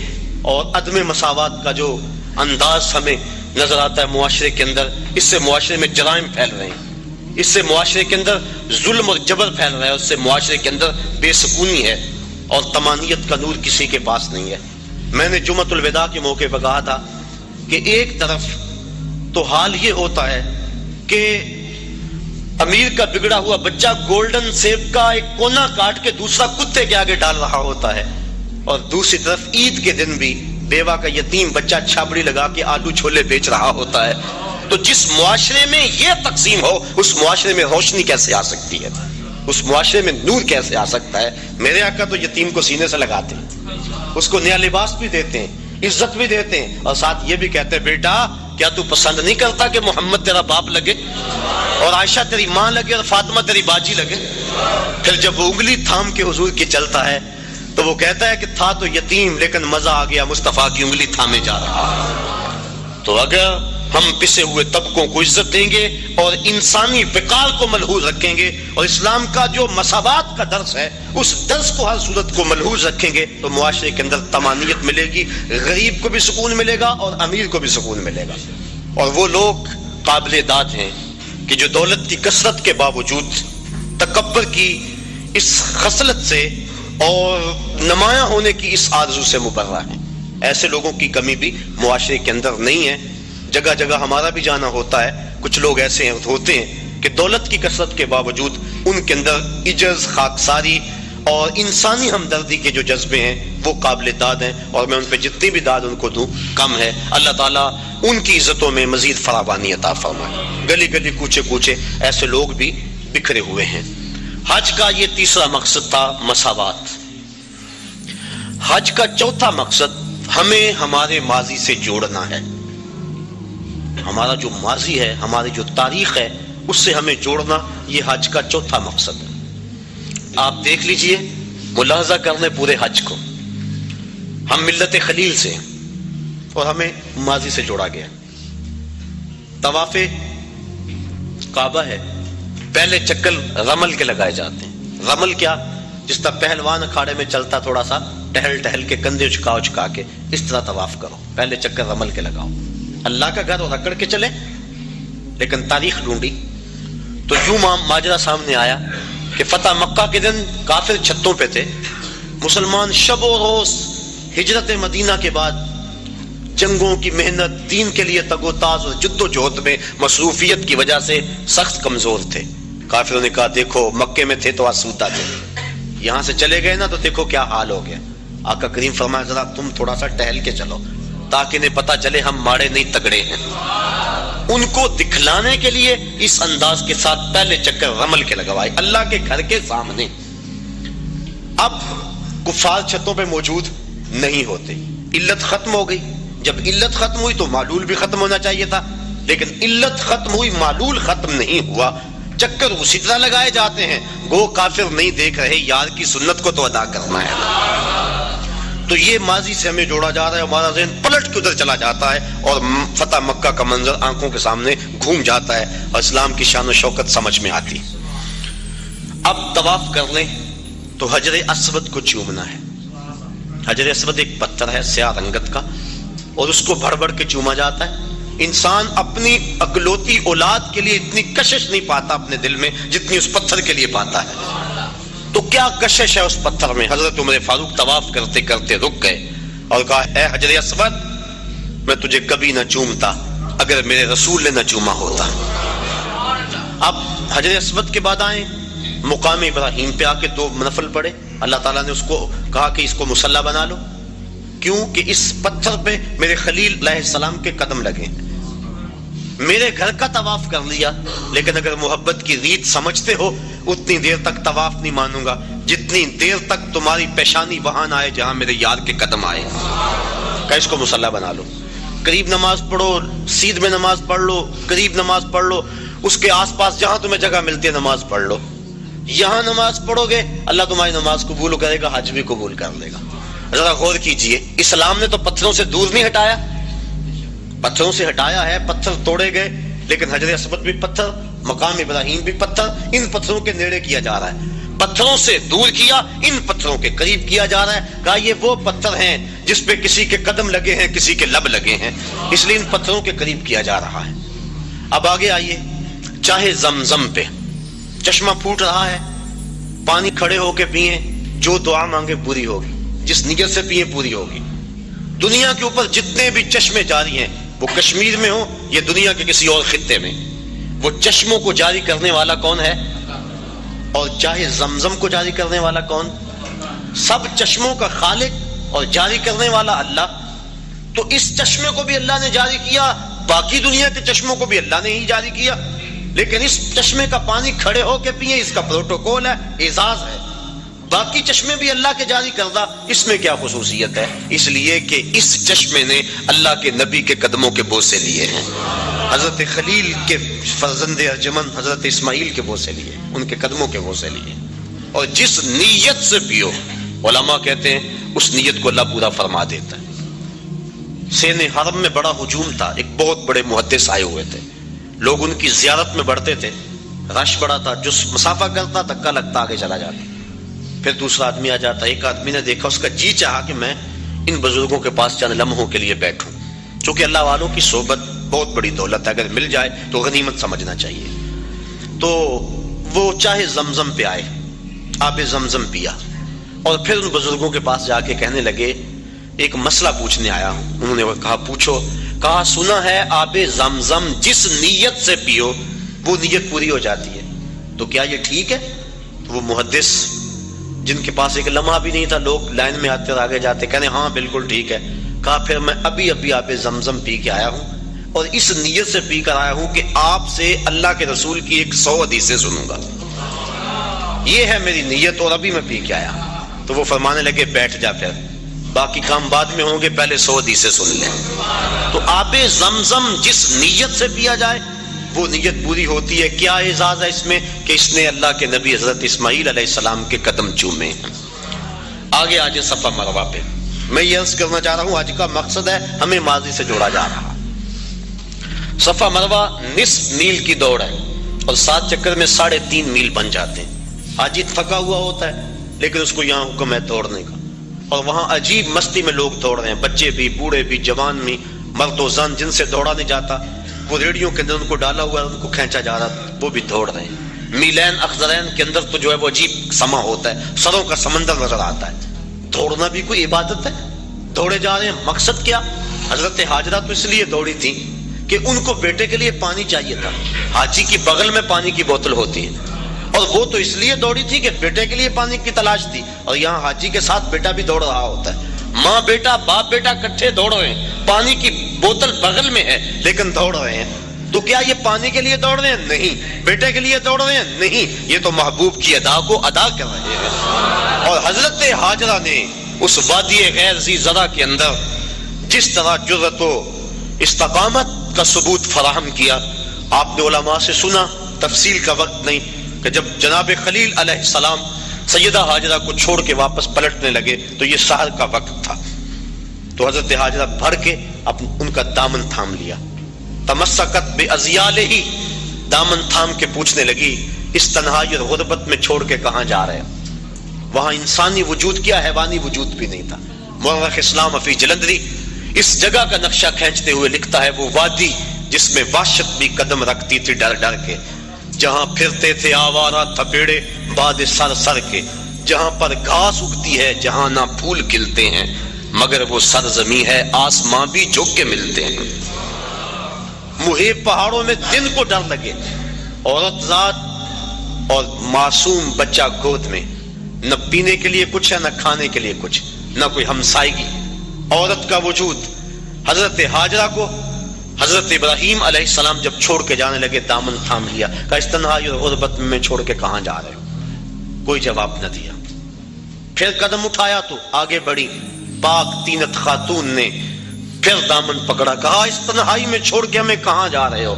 اور عدم مساوات کا جو انداز ہمیں نظر آتا ہے معاشرے کے اندر، اس سے معاشرے میں جرائم پھیل رہے ہیں، اس سے معاشرے کے اندر ظلم اور جبر پھیل رہا ہے، اس سے معاشرے کے اندر بے سکونی ہے اور طمانینت کا نور کسی کے پاس نہیں ہے. میں نے جمعۃ الوداع کے موقع پر کہا تھا کہ ایک طرف تو حال یہ ہوتا ہے کہ امیر کا بگڑا ہوا بچہ گولڈن سیب کا ایک کونا کاٹ کے دوسرا کتے کے آگے ڈال رہا ہوتا ہے، اور دوسری طرف عید کے دن بھی بیوہ کا یتیم بچہ چھابڑی لگا کے آلو چھولے بیچ رہا ہوتا ہے. تو جس معاشرے میں یہ تقسیم ہو اس معاشرے میں روشنی کیسے آ سکتی ہے، اس معاشرے میں نور کیسے آ سکتا ہے؟ میرے آقا تو یتیم کو سینے سے لگاتے ہیں، اس کو نیا لباس بھی دیتے ہیں، عزت بھی دیتے ہیں، اور ساتھ یہ بھی کہتے ہیں بیٹا کیا تو پسند نہیں کرتا کہ محمد تیرا باپ لگے اور عائشہ تیری ماں لگے اور فاطمہ تیری باجی لگے؟ پھر جب وہ انگلی تھام کے حضور کی چلتا ہے تو وہ کہتا ہے کہ تھا تو یتیم لیکن مزہ آ گیا مصطفیٰ کی انگلی تھامے جا رہا. تو اگر ہم پسے ہوئے طبقوں کو عزت دیں گے اور انسانی وقار کو ملحوظ رکھیں گے اور اسلام کا جو مساوات کا درس ہے اس درس کو ہر صورت کو ملحوظ رکھیں گے تو معاشرے کے اندر طمانینت ملے گی، غریب کو بھی سکون ملے گا اور امیر کو بھی سکون ملے گا. اور وہ لوگ قابل داد ہیں کہ جو دولت کی کثرت کے باوجود تکبر کی اس خصلت سے اور نمایاں ہونے کی اس آرزو سے مبرہ ہیں. ایسے لوگوں کی کمی بھی معاشرے کے اندر نہیں ہے. جگہ جگہ ہمارا بھی جانا ہوتا ہے. کچھ لوگ ایسے ہوتے ہیں کہ دولت کی کثرت کے باوجود ان کے اندر عجز، خاکساری اور انسانی ہمدردی کے جو جذبے ہیں وہ قابل داد ہیں، اور میں ان پہ جتنی بھی داد ان کو دوں کم ہے. اللہ تعالیٰ ان کی عزتوں میں مزید فراوانی عطا فرمائے. گلی گلی کوچے کوچے ایسے لوگ بھی بکھرے ہوئے ہیں. حج کا یہ تیسرا مقصد تھا، مساوات. حج کا چوتھا مقصد ہمیں ہمارے ماضی سے جوڑنا ہے. ہمارا جو ماضی ہے، ہماری جو تاریخ ہے، اس سے ہمیں جوڑنا، یہ حج کا چوتھا مقصد ہے. آپ دیکھ لیجئے، ملاحظہ کرنے پورے حج کو. ہم ملت خلیل سے ہیں اور ہمیں ماضی سے جوڑا گیا. طواف کعبہ ہے، پہلے چکر رمل کے لگائے جاتے ہیں. رمل کیا؟ جس طرح پہلوان اکھاڑے میں چلتا تھوڑا سا ٹہل ٹہل کے کندھے اچکا کے، اس طرح طواف کرو. پہلے چکر رمل کے لگاؤ. اللہ کا گھر اور اکڑ کے چلے. لیکن تاریخ ڈھونڈی تو یوں ماجرا سامنے آیا کہ فتح مکہ کے دن کافر چھتوں پہ تھے. مسلمان شب و روز ہجرت مدینہ کے بعد جنگوں کی محنت، دین کے لیے تگ و تاز اور جد و جہد میں مصروفیت کی وجہ سے سخت کمزور تھے. کافروں نے کہا دیکھو مکے میں تھے تو آسودہ تھے، یہاں سے چلے گئے نا تو دیکھو کیا حال ہو گیا. آقا کریم فرمایا ذرا تم تھوڑا سا ٹہل کے چلو تاکہ انہیں پتا چلے ہم ماڑے نہیں تگڑے ہیں. ان کو دکھلانے کے لیے اس انداز کے ساتھ پہلے چکر رمل کے لگوائے اللہ کے گھر کے سامنے. اب کفار چھتوں پہ موجود نہیں ہوتے، علت ختم ہو گئی. جب علت ختم ہوئی تو معلول بھی ختم ہونا چاہیے تھا، لیکن علت ختم ہوئی، معلول ختم نہیں ہوا. چکر اسی طرح لگائے جاتے ہیں. گو کافر نہیں دیکھ رہے، یار کی سنت کو تو ادا کرنا ہے. تو یہ ماضی سے ہمیں جوڑا جا رہا ہے. ہمارا ذہن پلٹ کے ادھر چلا جاتا ہے اور فتح مکہ کا منظر آنکھوں کے سامنے گھوم جاتا ہے اور اسلام کی شان و شوکت سمجھ میں آتی. اب طواف کر لیں تو حجر اسود کو چومنا ہے. حجر اسود ایک پتھر ہے سیاہ رنگت کا، اور اس کو بھر بھر کے چوما جاتا ہے. انسان اپنی اکلوتی اولاد کے لیے اتنی کشش نہیں پاتا اپنے دل میں جتنی اس پتھر کے لیے پاتا ہے. تو کیا کشش ہے اس پتھر میں؟ حضرت عمر فاروق طواف کرتے کرتے رک گئے اور کہا اے حجر اسود، میں تجھے کبھی نہ چومتا اگر میرے رسول نے نہ چوما ہوتا. اب حجر اسود کے بعد آئیں مقام ابراہیم پہ آ کے 2 نفل پڑھے. اللہ تعالیٰ نے اس کو کہا کہ اس کو مصلی بنا لو. کیوں کہ اس پتھر پہ میرے خلیل علیہ السلام کے قدم لگے. میرے گھر کا طواف کر لیا، لیکن اگر محبت کی ریت سمجھتے ہو اتنی دیر تک طواف نہیں مانوں گا جتنی دیر تک تمہاری پیشانی وہاں نہ آئے جہاں میرے یار کے قدم آئے. کہ اس کو مصلی بنا لو. قریب نماز پڑھو، سیدھ میں نماز پڑھ لو، قریب نماز پڑھ لو، اس کے آس پاس جہاں تمہیں جگہ ملتی ہے نماز پڑھ لو. یہاں نماز پڑھو گے اللہ تمہاری نماز قبول کرے گا، حج بھی قبول کر لے گا. ذرا غور کیجئے، اسلام نے تو پتھروں سے دور نہیں ہٹایا، پتھروں سے ہٹایا ہے، پتھر توڑے گئے، لیکن حجر اسود بھی پتھر، مقام ابراہیم بھی پتھر، ان پتھروں کے نیڑے کیا جا رہا ہے. پتھروں سے دور کیا، ان پتھروں کے قریب کیا جا رہا ہے. کہا یہ وہ پتھر ہیں جس پہ کسی کے قدم لگے ہیں، کسی کے لب لگے ہیں، اس لیے ان پتھروں کے قریب کیا جا رہا ہے. اب آگے آئیے، چاہے زمزم پہ چشمہ پھوٹ رہا ہے، پانی کھڑے ہو کے پئیں، جو دعا مانگے پوری ہوگی، جس نیت سے پئیں پوری ہوگی. دنیا کے اوپر جتنے بھی چشمے جاری ہیں، وہ کشمیر میں ہو یا دنیا کے کسی اور خطے میں، وہ چشموں کو جاری کرنے والا کون ہے؟ اور چاہے زمزم کو جاری کرنے والا کون؟ سب چشموں کا خالق اور جاری کرنے والا اللہ. تو اس چشمے کو بھی اللہ نے جاری کیا، باقی دنیا کے چشموں کو بھی اللہ نے ہی جاری کیا، لیکن اس چشمے کا پانی کھڑے ہو کے پئیں، اس کا پروٹوکول ہے، اعزاز ہے. باقی چشمے بھی اللہ کے جاری کردہ، اس میں کیا خصوصیت ہے؟ اس لیے کہ اس چشمے نے اللہ کے نبی کے قدموں کے بوسے لیے ہیں، حضرت خلیل کے فرزند ارجمن حضرت اسماعیل کے بوسے لیے، ان کے قدموں کے بوسے لیے. اور جس نیت سے پیو، علماء کہتے ہیں اس نیت کو اللہ پورا فرما دیتا ہے. سین حرم میں بڑا ہجوم تھا، ایک بہت بڑے محدث آئے ہوئے تھے، لوگ ان کی زیارت میں بڑھتے تھے، رش بڑا تھا، جو مسافہ کرتا دھکا لگتا آگے چلا جاتا. پھر دوسرا آدمی آ جاتا. ایک آدمی نے دیکھا، اس کا جی چاہا کہ میں ان بزرگوں کے پاس چند لمحوں کے لیے بیٹھوں. چونکہ اللہ والوں کی صحبت بہت بڑی دولت ہے، اگر مل جائے تو غنیمت سمجھنا چاہیے. تو وہ چاہے زمزم پہ آئے، آب زمزم پیا، اور پھر ان بزرگوں کے پاس جا کے کہنے لگے ایک مسئلہ پوچھنے آیا ہوں. انہوں نے کہا پوچھو. کہا سنا ہے آب زمزم جس نیت سے پیو وہ نیت پوری ہو جاتی ہے, تو کیا یہ ٹھیک ہے؟ تو وہ محدث جن کے پاس ایک لمحہ بھی نہیں تھا, لوگ لائن میں آتے اور آگے جاتے, کہنے ہاں بالکل ٹھیک ہے. کہا پھر میں ابھی آب زمزم پی کے آیا ہوں اور اس نیت سے پی کر آیا ہوں کہ آپ سے اللہ کے رسول کی 100 حدیثیں سنوں گا, یہ ہے میری نیت, اور ابھی میں پی کے آیا. تو وہ فرمانے لگے بیٹھ جا, پھر باقی کام بعد میں ہوں گے, پہلے 100 حدیثیں سن لیں. تو آب زمزم جس نیت سے پیا جائے وہ نیت پوری ہوتی ہے. کیا اعزاز ہے اس میں کہ اس نے اللہ کے نبی حضرت اسماعیل علیہ السلام کے قدم چومے ہیں. آگے آج صفا مروہ پہ میں یہ عرض کرنا چاہ رہا ہوں, آج کا مقصد ہے ہمیں ماضی سے جوڑا جا رہا. صفا مروہ نصف میل کی دوڑ ہے اور 7 چکر میں 3.5 میل بن جاتے ہیں. حاجی تھکا ہوا ہوتا ہے لیکن اس کو یہاں حکم ہے دوڑنے کا, اور وہاں عجیب مستی میں لوگ دوڑ رہے ہیں, بچے بھی, بوڑھے بھی, جوان بھی, مرد و زن. جن سے دوڑا نہیں جاتا وہ ریڑیوں کے اندر ان کو ڈالا ہوا ہے, ان کو کھینچا جا رہا, وہ بھی دوڑ رہے ہیں. میلین اخضرین کے اندر تو جو ہے وہ عجیب سما ہوتا ہے, سروں کا سمندر نظر آتا ہے. دوڑنا بھی کوئی عبادت ہے, دوڑے جا رہے ہیں. مقصد کیا؟ حضرت حاجرہ تو اس لیے دوڑی تھی کہ ان کو بیٹے کے لیے پانی چاہیے تھا. حاجی کی بغل میں پانی کی بوتل ہوتی ہے, اور وہ تو اس لیے دوڑی تھی کہ بیٹے کے لیے پانی کی تلاش تھی, اور یہاں حاجی کے ساتھ بیٹا بھی دوڑ رہا ہوتا ہے. ماں بیٹا, باپ بیٹا اکٹھے دوڑ رہے ہیں, پانی کی بوتل بغل میں ہے لیکن دوڑ رہے ہیں. تو کیا یہ پانی کے لیے دوڑ رہے ہیں؟ نہیں. بیٹے کے لیے دوڑ رہے ہیں؟ نہیں. یہ تو محبوب کی ادا کو ادا کر رہے ہیں. اور حضرت حاجرہ نے اس وادی غیر ذی زرع کے اندر جس طرح جرأت و استقامت کا ثبوت فراہم کیا, آپ نے علماء سے سنا, تفصیل کا وقت نہیں, کہ جب جناب خلیل علیہ السلام سیدہ حاجرہ کو چھوڑ کے واپس پلٹنے لگے تو یہ سحر کا وقت تھا. تو حضرت حاجرہ بھر کے ان کا دامن تھام لیا. تمسکت بأذیالہ, دامن تھام کے پوچھنے لگی اس تنہائی اور غربت میں چھوڑ کے کہاں جا رہے ہیں؟ وہاں انسانی وجود کیا, حیوانی وجود بھی نہیں تھا. مورخ اسلام فی جلندری اس جگہ کا نقشہ کھینچتے ہوئے لکھتا ہے وہ وادی جس میں وحشت بھی قدم رکھتی تھی ڈر ڈر کے, جہاں پھرتے تھے آوارہ تھپیڑے باد سر سر کے, جہاں پر گھاس اگتی ہے, جہاں نہ پھول کھلتے ہیں, مگر وہ سرزمین ہے آسماں بھی جھک کے ملتے ہیں. محیط پہاڑوں میں دن کو ڈر لگے, عورت ذات اور معصوم بچہ گود میں, نہ پینے کے لیے کچھ ہے, نہ کھانے کے لیے کچھ, نہ کوئی ہمسائیگی. عورت کا وجود. حضرت حاجرہ کو حضرت ابراہیم علیہ السلام جب چھوڑ کے جانے لگے دامن تھام لیا, کہا اس تنہائی اور غربت میں چھوڑ کے کہاں جا رہے ہو؟ کوئی جواب نہ دیا. پھر قدم اٹھایا تو آگے بڑھی. پاک تینت خاتون نے پھر دامن پکڑا, کہا اس تنہائی میں چھوڑ کے ہمیں کہاں جا رہے ہو؟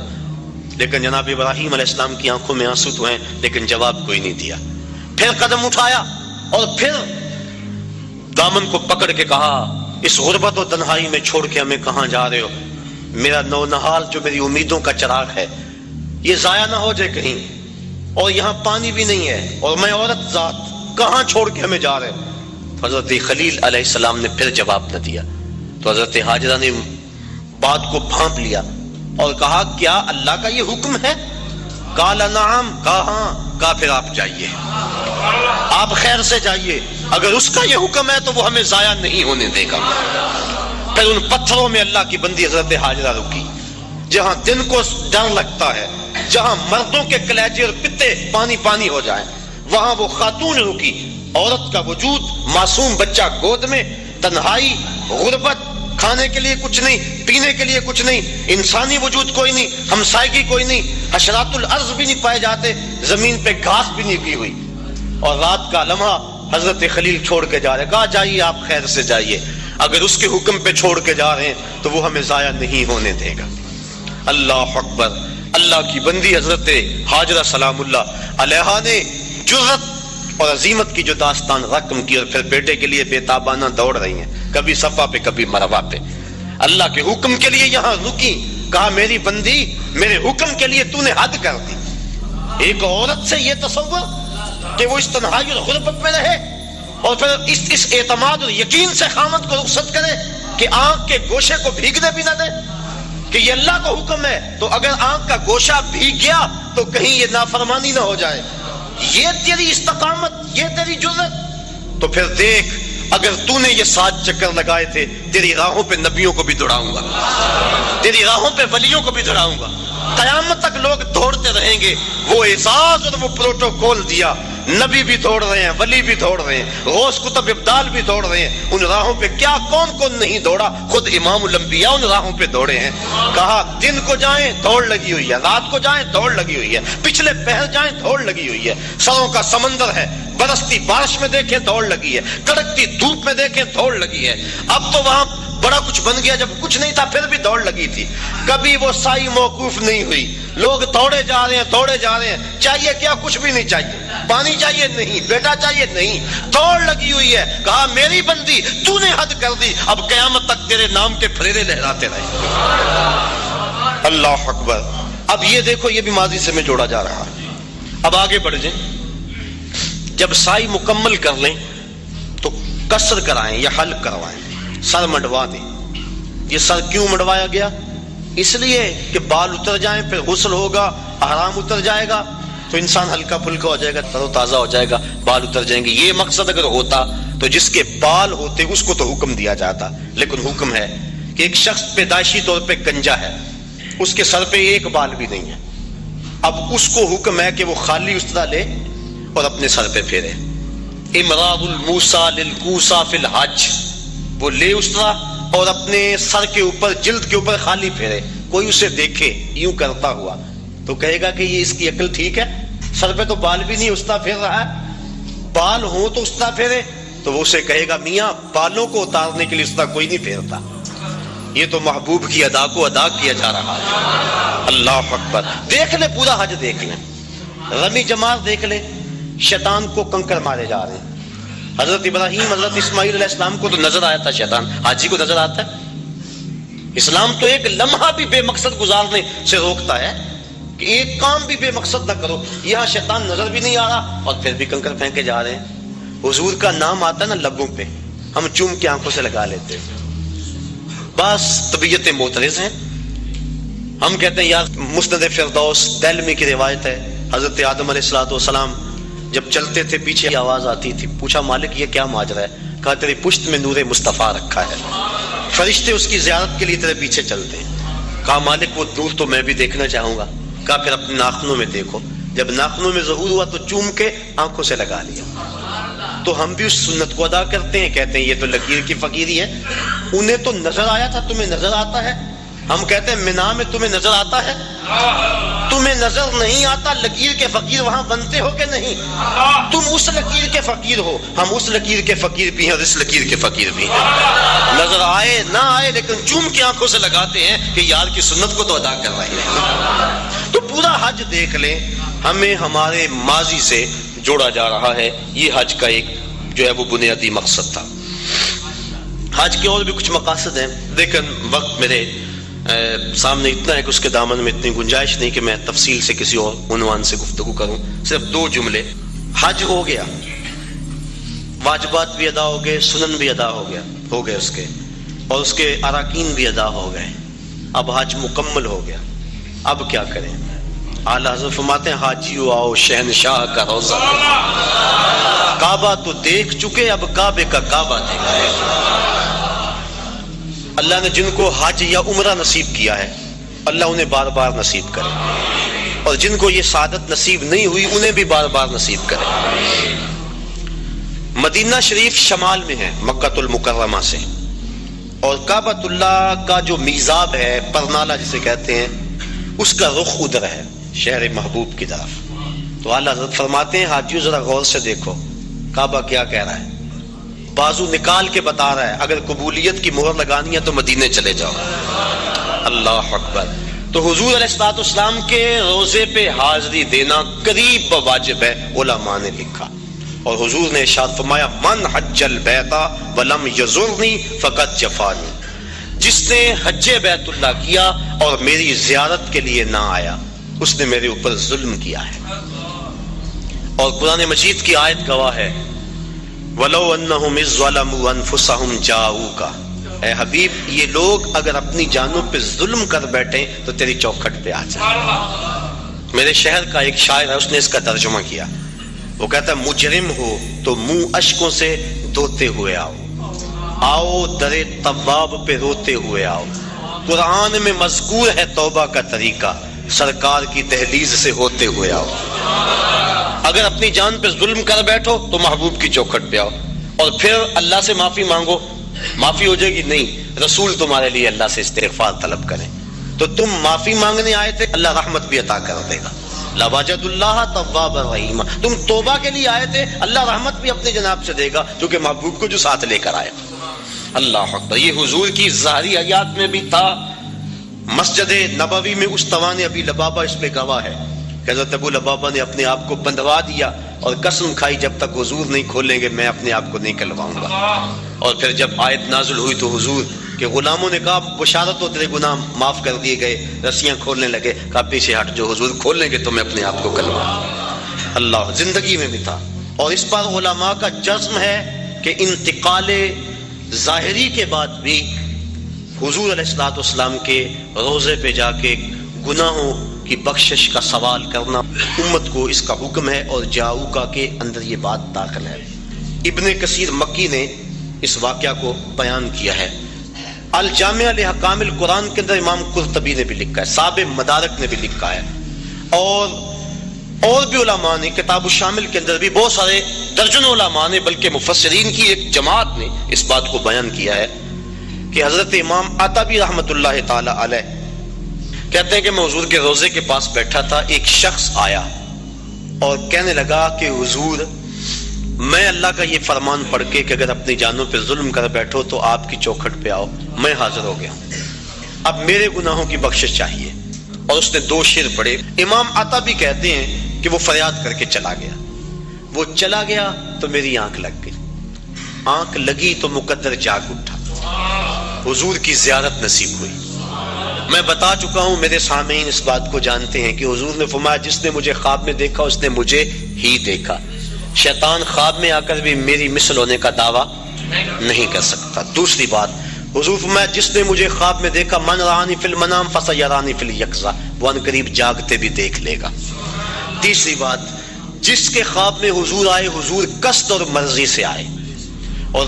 لیکن جناب ابراہیم علیہ السلام کی آنکھوں میں آنسو تو ہیں لیکن جواب کوئی نہیں دیا. پھر قدم اٹھایا اور پھر دامن کو پکڑ کے کہا اس غربت و تنہائی میں چھوڑ کے ہمیں کہاں جا رہے ہو؟ میرا نونہال جو میری امیدوں کا چراغ ہے یہ ضائع نہ ہو جائے کہیں, اور یہاں پانی بھی نہیں ہے, اور میں عورت ذات, کہاں چھوڑ کے ہمیں جا رہے ہو؟ حضرت خلیل علیہ السلام نے پھر جواب نہ دیا. تو حضرت حاجرہ نے بات کو بھانپ لیا اور کہا کیا اللہ کا یہ حکم ہے؟ قال نعم, کہا ہاں. کہا پھر آپ جائیے, آپ خیر سے جائیے, اگر اس کا یہ حکم ہے تو وہ ہمیں ضائع نہیں ہونے دے گا. پھر ان پتھروں میں اللہ کی بندی حضرت حاجرہ رکی, جہاں دن کو ڈر لگتا ہے, جہاں مردوں کے کلیجے اور پتے پانی پانی ہو جائیں, وہاں وہ خاتون رکی. عورت کا وجود, معصوم بچہ گود میں, تنہائی, غربت, کھانے کے لیے کچھ نہیں, پینے کے لیے کچھ نہیں, انسانی وجود کوئی نہیں, ہمسائیگی کوئی نہیں, حشرات الارض بھی نہیں پائے جاتے, زمین پہ گھاس بھی نہیں کی ہوئی. اور رات کا لمحہ حضرت خلیل چھوڑ کے جا رہے, کہا جائیے آپ خیر سے جائیے, اگر اس کے حکم پہ چھوڑ کے جا رہے ہیں تو وہ ہمیں ضائع نہیں ہونے دے گا. اللہ اکبر. اللہ کی بندی حضرت حاجرہ سلام اللہ علیہا نے جرأت اور عظیمت کی جو داستان رقم کی, اور پھر بیٹے کے لیے بے تابانہ دوڑ رہی ہیں, کبھی صفا پہ کبھی مروہ پہ. اللہ کے حکم کے لیے یہاں رکی, کہا میری بندی میرے حکم کے لیے تو نے حد کر دی. ایک عورت سے یہ تصور کہ وہ اس تنہائی اور غربت میں رہے, اور پھر اس اعتماد اور یقین سے خامد کو رخصت کرے کہ آنکھ کے گوشے کو بھیگنے بھی نہ دے, کہ یہ اللہ کا حکم ہے, تو اگر آنکھ کا گوشہ بھیگ گیا تو کہیں یہ نافرمانی نہ ہو جائے. یہ تیری استقامت, یہ تیری جرأت. تو پھر دیکھ اگر تو نے یہ 7 چکر لگائے تھے تیری راہوں پہ نبیوں کو بھی دوڑاؤں گا، تیری راہوں پہ ولیوں کو بھی دوڑاؤں گا. قیامت تک لوگ دوڑتے رہیں گے. وہ اعزاز اور وہ پروٹوکول دیا، نبی بھی دوڑ رہے ہیں، ولی بھی دوڑ رہے ہیں، غوث کتب ابدال بھی دوڑ رہے ہیں. ان راہوں پہ کیا کون کون نہیں دوڑا؟ خود امام الانبیاء ان راہوں پہ دوڑے ہیں. کہا دن کو جائیں دوڑ لگی ہوئی ہے، رات کو جائیں دوڑ لگی ہوئی ہے، پچھلے پہر جائیں دوڑ لگی ہوئی ہے. سروں کا سمندر ہے، برستی بارش میں دیکھیں دوڑ لگی ہے، کڑکتی دھوپ میں دیکھیں دوڑ لگی ہے. اب تو وہاں بڑا کچھ بن گیا، جب کچھ نہیں تھا پھر بھی دوڑ لگی تھی. کبھی وہ سائی موقوف نہیں ہوئی. لوگ دوڑے جا رہے ہیں، دوڑے جا رہے ہیں. چاہیے کیا؟ کچھ بھی نہیں چاہیے. پانی چاہیے؟ نہیں. بیٹا چاہیے؟ نہیں. دوڑ لگی ہوئی ہے. کہا میری بندی تو نے حد کر دی، اب قیامت تک تیرے نام کے پھریرے لہراتے رہے. اللہ اکبر. اب یہ دیکھو یہ بھی ماضی سے میں جوڑا جا رہا ہے. اب آگے بڑھ جائیں. جب سائی مکمل کر لیں تو کسر کرائیں یا حلق کروائیں، سر مڈوا دیں. یہ سر کیوں مڈوایا گیا؟ اس لیے کہ بال اتر جائیں، پھر غسل ہوگا، احرام اتر جائے گا تو انسان ہلکا پھلکا ہو جائے گا، تر و تازہ ہو جائے گا، بال اتر جائیں گے. یہ مقصد اگر ہوتا تو جس کے بال ہوتے اس کو تو حکم دیا جاتا. لیکن حکم ہے کہ ایک شخص پیدائشی طور پہ گنجا ہے، اس کے سر پہ ایک بال بھی نہیں ہے. اب اس کو حکم ہے کہ وہ خالی استرا لے اور اپنے سر پہ پھیرے. امراء الموسیٰ للکوسیٰ فی الحج، وہ لے استرا اور اپنے سر کے اوپر جلد کے اوپر خالی پھیرے. کوئی اسے دیکھے یوں کرتا ہوا تو کہے گا کہ یہ اس کی عقل ٹھیک ہے، سر پہ تو بال بھی نہیں، استرا پھیر رہا ہے. بال ہوں تو استرا پھیرے. تو وہ اسے کہے گا میاں بالوں کو اتارنے کے لیے استرا کوئی نہیں پھیرتا، یہ تو محبوب کی ادا کو ادا کیا جا رہا ہے. اللہ اکبر. دیکھ لے پورا حج دیکھ لیں، رمی جمار دیکھ لے، شیطان کو کنکر مارے جا رہے ہیں. حضرت ابراہیم حضرت اسماعیل علیہ السلام کو تو نظر آیا تھا شیطان، حاجی کو نظر آتا ہے؟ اسلام تو ایک لمحہ بھی بے مقصد گزارنے سے روکتا ہے کہ ایک کام بھی بے مقصد نہ کرو. یہاں شیطان نظر بھی نہیں آ رہا اور پھر بھی کنکر پھینکے جا رہے ہیں. حضور کا نام آتا ہے نا لبوں پہ، ہم چوم کے آنکھوں سے لگا لیتے ہیں. بس طبیعتیں معترض ہیں. ہم کہتے ہیں یار مسند فردوس دہلوی کی روایت ہے، حضرت آدم علیہ السلام جب چلتے تھے پیچھے آواز آتی تھی. پوچھا مالک یہ کیا ماجرا ہے؟ کہا تیری پشت میں نور مصطفیٰ رکھا ہے، فرشتے اس کی زیارت کے لیے تیرے پیچھے چلتے ہیں. کہا مالک وہ نور تو میں بھی دیکھنا چاہوں گا. کہا پھر اپنے ناخنوں میں دیکھو. جب ناخنوں میں ظہور ہوا تو چوم کے آنکھوں سے لگا لیا. تو ہم بھی اس سنت کو ادا کرتے ہیں. کہتے ہیں یہ تو لکیر کی فقیری ہے. انہیں تو نظر آیا تھا، تمہیں نظر آتا ہے؟ ہم کہتے ہیں مینا میں تمہیں نظر آتا ہے؟ تمہیں نظر نہیں آتا. لکیر کے فقیر وہاں بنتے ہو کہ نہیں؟ تم اس لکیر کے فقیر ہو، ہم اس لکیر کے فقیر بھی ہیں اور اس لکیر کے فقیر بھی ہیں. نظر آئے نہ آئے لیکن چوم کے آنکھوں سے لگاتے ہیں کہ یار کی سنت کو تو ادا کر رہے ہیں. تو پورا حج دیکھ لیں، ہمیں ہمارے ماضی سے جوڑا جا رہا ہے. یہ حج کا ایک جو ہے وہ بنیادی مقصد تھا. حج کے اور بھی کچھ مقاصد ہیں، لیکن وقت میرے سامنے اتنا ہے کہ اس کے دامن میں اتنی گنجائش نہیں کہ میں تفصیل سے کسی اور عنوان سے گفتگو کروں. صرف 2 جملے. حج ہو گیا، واجبات بھی ادا ہو گئے، سنن بھی ادا ہو گئے اس کے، اور اس کے اراکین بھی ادا ہو گئے. اب حج مکمل ہو گیا. اب کیا کریں؟ اعلیٰ حضرت فرماتے ہیں حاجیو آؤ شہنشاہ کا روزہ. کعبہ تو دیکھ چکے، اب کعبے کا کعبہ دیکھیں. اللہ نے جن کو حج یا عمرہ نصیب کیا ہے اللہ انہیں بار بار نصیب کرے، اور جن کو یہ سعادت نصیب نہیں ہوئی انہیں بھی بار بار نصیب کرے. مدینہ شریف شمال میں ہے مکہ المکرمہ سے، اور کعبۃ اللہ کا جو میزاب ہے، پرنالہ جسے کہتے ہیں، اس کا رخ ادھر ہے شہر محبوب کی طرف. تو اعلیٰ حضرت فرماتے ہیں حاجیو ذرا غور سے دیکھو کعبہ کیا کہہ رہا ہے. بازو نکال کے بتا رہا ہے اگر قبولیت کی مہر لگانی ہے تو مدینے چلے جاؤ. اللہ اکبر. تو حضور علیہ الصلوۃ والسلام کے روزے پہ حاضری دینا قریب واجب ہے، علماء نے لکھا. اور حضور نے ارشاد فرمایا من حج البیت ولم یزرنی فقد جفانی، جس نے حج بیت اللہ کیا اور میری زیارت کے لیے نہ آیا اس نے میرے اوپر ظلم کیا ہے. اور قرآن مجید کی آیت گواہ ہے وَلَوْ أَنَّهُمْ إِذْ ظَلَمُوا أَنفُسَهُمْ جَاءُوكَ، اے حبیب یہ لوگ اگر اپنی جانوں پہ ظلم کر بیٹھیں تو تیری چوکھٹ پہ آ جائیں. میرے شہر کا ایک شاعر ہے، اس نے اس کا ترجمہ کیا وہ کہتا ہے مجرم ہو تو منہ اشکوں سے دھوتے ہوئے آؤ، آؤ درے طواب پہ روتے ہوئے آؤ۔ قرآن میں مذکور ہے توبہ کا طریقہ، سرکار کی دہلیز سے ہوتے ہوئے آؤ۔ اگر اپنی جان پہ ظلم کر بیٹھو تو محبوب کی چوکھٹ پہ آؤ، اور پھر اللہ سے معافی مانگو، معافی ہو جائے گی؟ نہیں، رسول تمہارے لیے اللہ سے استغفار طلب کریں۔ تو تم معافی مانگنے آئے تھے، اللہ رحمت بھی عطا کر دے گا۔ لَوَجَدُ اللَّهَ تَوَّابًا رَحِيمًا، تم توبہ کے لیے آئے تھے، اللہ رحمت بھی اپنے جناب سے دے گا، کیونکہ محبوب کو جو ساتھ لے کر آئے۔ اللہ اکبر۔ یہ حضور کی ظاہری حیات میں بھی تھا، مسجد نبوی میں استوان ابی لبابہ اس پہ گواہ ہے کہ حضرت ابو لبابہ نے اپنے آپ کو بندھوا دیا اور قسم کھائی جب تک حضور نہیں کھولیں گے میں اپنے آپ کو نہیں کھلواؤں گا۔ اور پھر جب آیت نازل ہوئی تو حضور کے غلاموں نے کہا بشارت ہو تیرے گناہ معاف کر دیے گئے، رسیاں کھولنے لگے، کہا پیچھے ہٹ جو حضور کھول لیں گے تو میں اپنے آپ کو کھلواؤں گا۔ اللہ زندگی میں بھی تھا۔ اور اس پر علماء کا جزم ہے کہ انتقال ظاہری کے بعد بھی حضور علیہ السلام کے روزے پہ جا کے گناہوں کی بخشش کا سوال کرنا امت کو اس کا حکم ہے، اور جاؤکا کے اندر یہ بات داخل ہے۔ ابن کثیر مکی نے اس واقعہ کو بیان کیا ہے۔ الجامع لحکام القرآن کے اندر امام قرطبی نے بھی لکھا ہے، صاحب مدارک نے بھی لکھا ہے، اور بھی علماء نے کتاب الشامل کے اندر بھی بہت سارے درجنوں علماء نے، بلکہ مفسرین کی ایک جماعت نے اس بات کو بیان کیا ہے کہ حضرت امام عطبی رحمۃ اللہ تعالی علیہ کہتے ہیں کہ میں حضور کے روزے کے پاس بیٹھا تھا، ایک شخص آیا اور کہنے لگا کہ حضور میں اللہ کا یہ فرمان پڑھ کے کہ اگر اپنی جانوں پہ ظلم کر بیٹھو تو آپ کی چوکھٹ پہ آؤ، میں حاضر ہو گیا ہوں، اب میرے گناہوں کی بخشش چاہیے۔ اور اس نے 2 شعر پڑھے۔ امام عطبی کہتے ہیں کہ وہ فریاد کر کے چلا گیا، وہ چلا گیا تو میری آنکھ لگ گئی، آنکھ لگی تو مقدر جاگ اٹھا، حضور کی زیارت نصیب ہوئی۔ میں بتا چکا ہوں، میرے سامعین اس بات کو جانتے ہیں کہ حضور نے فرمایا جس نے مجھے خواب میں دیکھا اس نے مجھے ہی دیکھا، شیطان خواب میں آ کر بھی میری مثل ہونے کا دعویٰ نہیں کر سکتا۔ دوسری بات، حضور فرمایا جس نے مجھے خواب میں دیکھا من رانی فی المنام فسیرانی فی الیقظہ، وہ ان قریب جاگتے بھی دیکھ لے گا۔ تیسری بات، جس کے خواب میں حضور آئے حضور قصد اور مرضی سے آئے۔ اور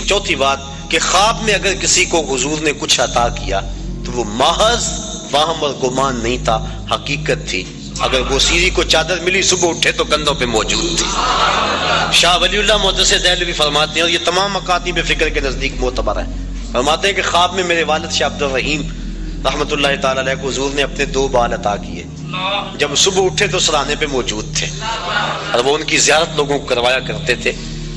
چوتھی بات کہ خواب میں اگر کسی کو حضور نے کچھ عطا کیا تو وہ محض وہم اور گمان نہیں تھا، حقیقت تھی۔ اگر وہ سیری کو چادر ملی صبح اٹھے تو کندھوں پہ موجود تھی۔ شاہ ولی اللہ محدث دہلوی فرماتے ہیں، اور یہ تمام مکاتب فکر کے نزدیک معتبر ہے، فرماتے ہیں کہ خواب میں میرے والد شاہ عبد الرحیم رحمۃ اللہ تعالی علیہ کو حضور نے اپنے 2 بال عطا کیے، جب صبح اٹھے تو سرانے پہ موجود تھے، اور وہ ان کی زیارت لوگوں کو کروایا کرتے تھے۔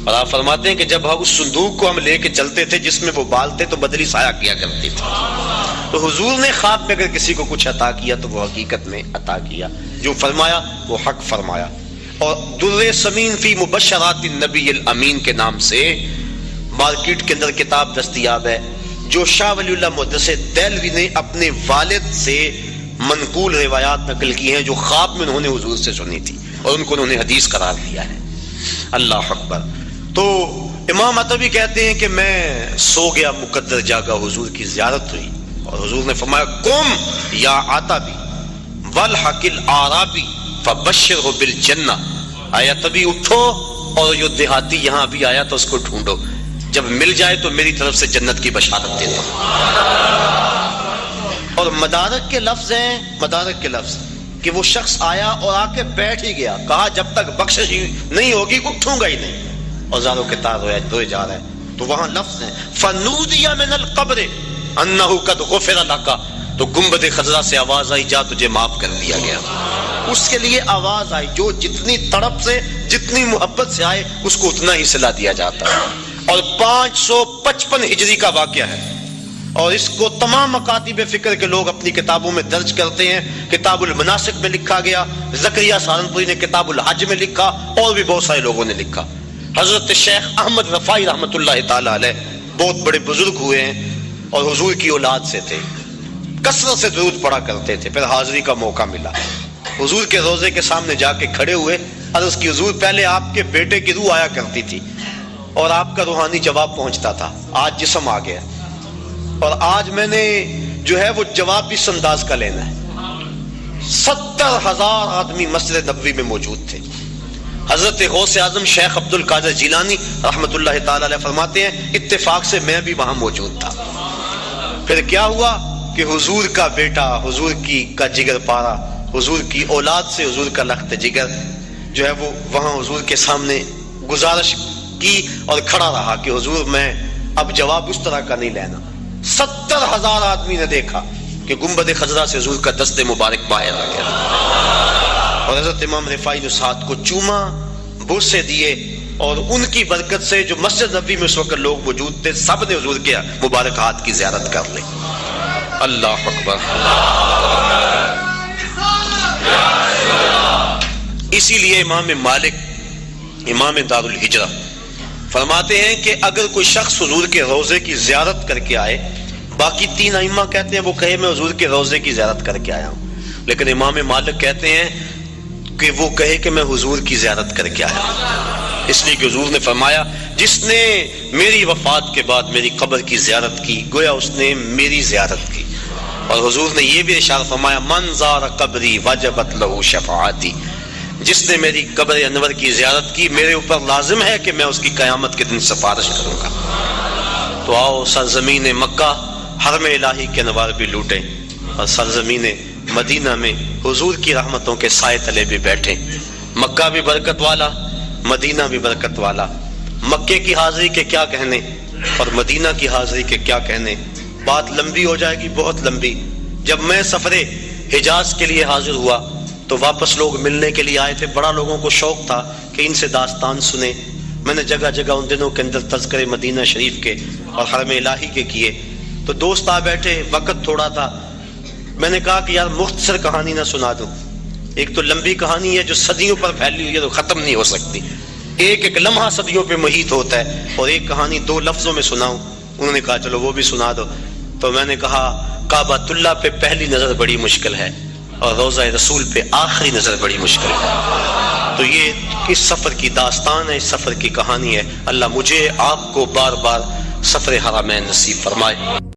اور آپ فرماتے ہیں کہ جب اس صندوق کو ہم لے کے چلتے تھے جس میں وہ بال تھے تو بدری سایہ کیا کرتی تھی۔ تو حضور نے خواب میں اگر کسی کو کچھ عطا کیا تو وہ حقیقت میں عطا کیا، جو فرمایا وہ حق فرمایا۔ اور در ثمین فی مبشرات النبی الامین کے نام سے مارکیٹ کے اندر کتاب دستیاب ہے، جو شاہ ولی اللہ محدث دہلوی نے اپنے والد سے منقول روایات نقل کی ہیں جو خواب میں انہوں نے حضور سے سنی تھی اور ان کو انہوں نے حدیث قرار دیا ہے۔ اللہ اکبر۔ تو امام عطبی کہتے ہیں کہ میں سو گیا، مقدر جاگا، حضور کی زیارت ہوئی، اور حضور نے فرمایا قم یا عطبی والحق العرابی فبشرہ بالجنہ، آیا عطبی اٹھو اور جو دیہاتی یہاں بھی آیا تو اس کو ڈھونڈو، جب مل جائے تو میری طرف سے جنت کی بشارت دے دو۔ اور مدارک کے لفظ ہیں، مدارک کے لفظ کہ وہ شخص آیا اور آ کے بیٹھ ہی گیا، کہا جب تک بخشش نہیں ہوگی اٹھوں گا ہی نہیں، اور زاروں کے تار روئے جا رہے ہیں۔ تو وہاں لفظ ہیں فنودی من القبر انہ قد غفر لک، تو گنبد خضرا سے آواز آئی جا تجھے معاف کر دیا گیا۔ اس کے لیے آواز آئی، جو جتنی تڑپ سے جتنی محبت سے آئے اس کو اتنا ہی صلہ دیا جاتا ہے۔ اور 555 ہجری کا واقعہ ہے، اور اس کو تمام مکاتب فکر کے لوگ اپنی کتابوں میں درج کرتے ہیں۔ کتاب المناسک میں لکھا گیا، زکریا سہارنپوری نے کتاب الحج میں لکھا، اور بھی بہت سارے لوگوں نے لکھا۔ حضرت شیخ احمد رفاعی رحمۃ اللہ تعالی علیہ بہت بڑے بزرگ ہوئے ہیں اور حضور کی اولاد سے تھے، کثرت سے درود پڑھا کرتے تھے۔ پھر حاضری کا موقع ملا، حضور کے روزے کے سامنے جا کے کھڑے ہوئے، عرض کی حضور پہلے آپ کے بیٹے کی روح آیا کرتی تھی اور آپ کا روحانی جواب پہنچتا تھا، آج جسم آ گیا، اور آج میں نے جو ہے وہ جواب بھی اس انداز کا لینا ہے۔ 70,000 آدمی مسجد نبوی میں موجود تھے، حضرت غوث اعظم شیخ عبد القادر جیلانی رحمت اللہ تعالی علیہ فرماتے ہیں اتفاق سے میں بھی وہاں موجود تھا. پھر کیا ہوا کہ حضور کا بیٹا، حضور کا جگر پارا، حضور کی اولاد سے حضور کا لخت جگر جو ہے وہ وہاں حضور کے سامنے گزارش کی اور کھڑا رہا کہ حضور میں اب جواب اس طرح کا نہیں لینا. 70,000 آدمی نے دیکھا کہ گنبد خضرا سے حضور کا دست مبارک باہر آ گیا اور حضرت امام رفاعی نے اس ہاتھ کو چوما، بوسے دیے اور ان کی برکت سے جو مسجد نبوی میں اس وقت لوگ موجود تھے سب نے حضور کے مبارک ہاتھ کی زیارت کر لی. اللہ اکبر. اسی لیے امام مالک امام دار الہجرہ فرماتے ہیں کہ اگر کوئی شخص حضور کے روضے کی زیارت کر کے آئے، باقی 3 ائمہ کہتے ہیں وہ کہے میں حضور کے روضے کی زیارت کر کے آیا ہوں، لیکن امام مالک کہتے ہیں کہ وہ کہے کہ میں حضور کی زیارت کر کے آیا ہوں، اس لیے کہ حضور نے فرمایا جس نے میری وفات کے بعد میری قبر کی زیارت کی گویا اس نے میری زیارت کی. اور حضور نے یہ بھی ارشاد فرمایا من زار قبری وجبت لہ شفاعتی، جس نے میری قبر انور کی زیارت کی میرے اوپر لازم ہے کہ میں اس کی قیامت کے دن سفارش کروں گا. تو آؤ سرزمین مکہ حرم الہی کے انوار بھی لوٹیں اور سرزمین مدینہ میں حضور کی رحمتوں کے سائے تلے بھی بیٹھیں. مکہ بھی برکت والا، مدینہ بھی برکت والا. مکے کی حاضری کے کیا کہنے اور مدینہ کی حاضری کے کیا کہنے، بات لمبی ہو جائے گی، بہت لمبی. جب میں سفر حجاز کے لیے حاضر ہوا تو واپس لوگ ملنے کے لیے آئے تھے، بڑا لوگوں کو شوق تھا کہ ان سے داستان سنیں. میں نے جگہ جگہ ان دنوں کے اندر تذکرے مدینہ شریف کے اور حرم الہی کے کیے. تو دوست آ بیٹھے، وقت تھوڑا تھا، میں نے کہا کہ یار مختصر کہانی نہ سنا دوں. ایک تو لمبی کہانی ہے جو صدیوں پر پھیلی ہوئی ہے تو ختم نہیں ہو سکتی، ایک ایک لمحہ صدیوں پہ محیط ہوتا ہے، اور ایک کہانی 2 لفظوں میں سناؤں. انہوں نے کہا چلو وہ بھی سنا دو. تو میں نے کہا کعبۃ اللہ پہ پہلی نظر بڑی مشکل ہے اور روضہ رسول پہ آخری نظر بڑی مشکل ہے. تو یہ اس سفر کی داستان ہے، اس سفر کی کہانی ہے. اللہ مجھے آپ کو بار بار سفر حرمین نصیب فرمائے.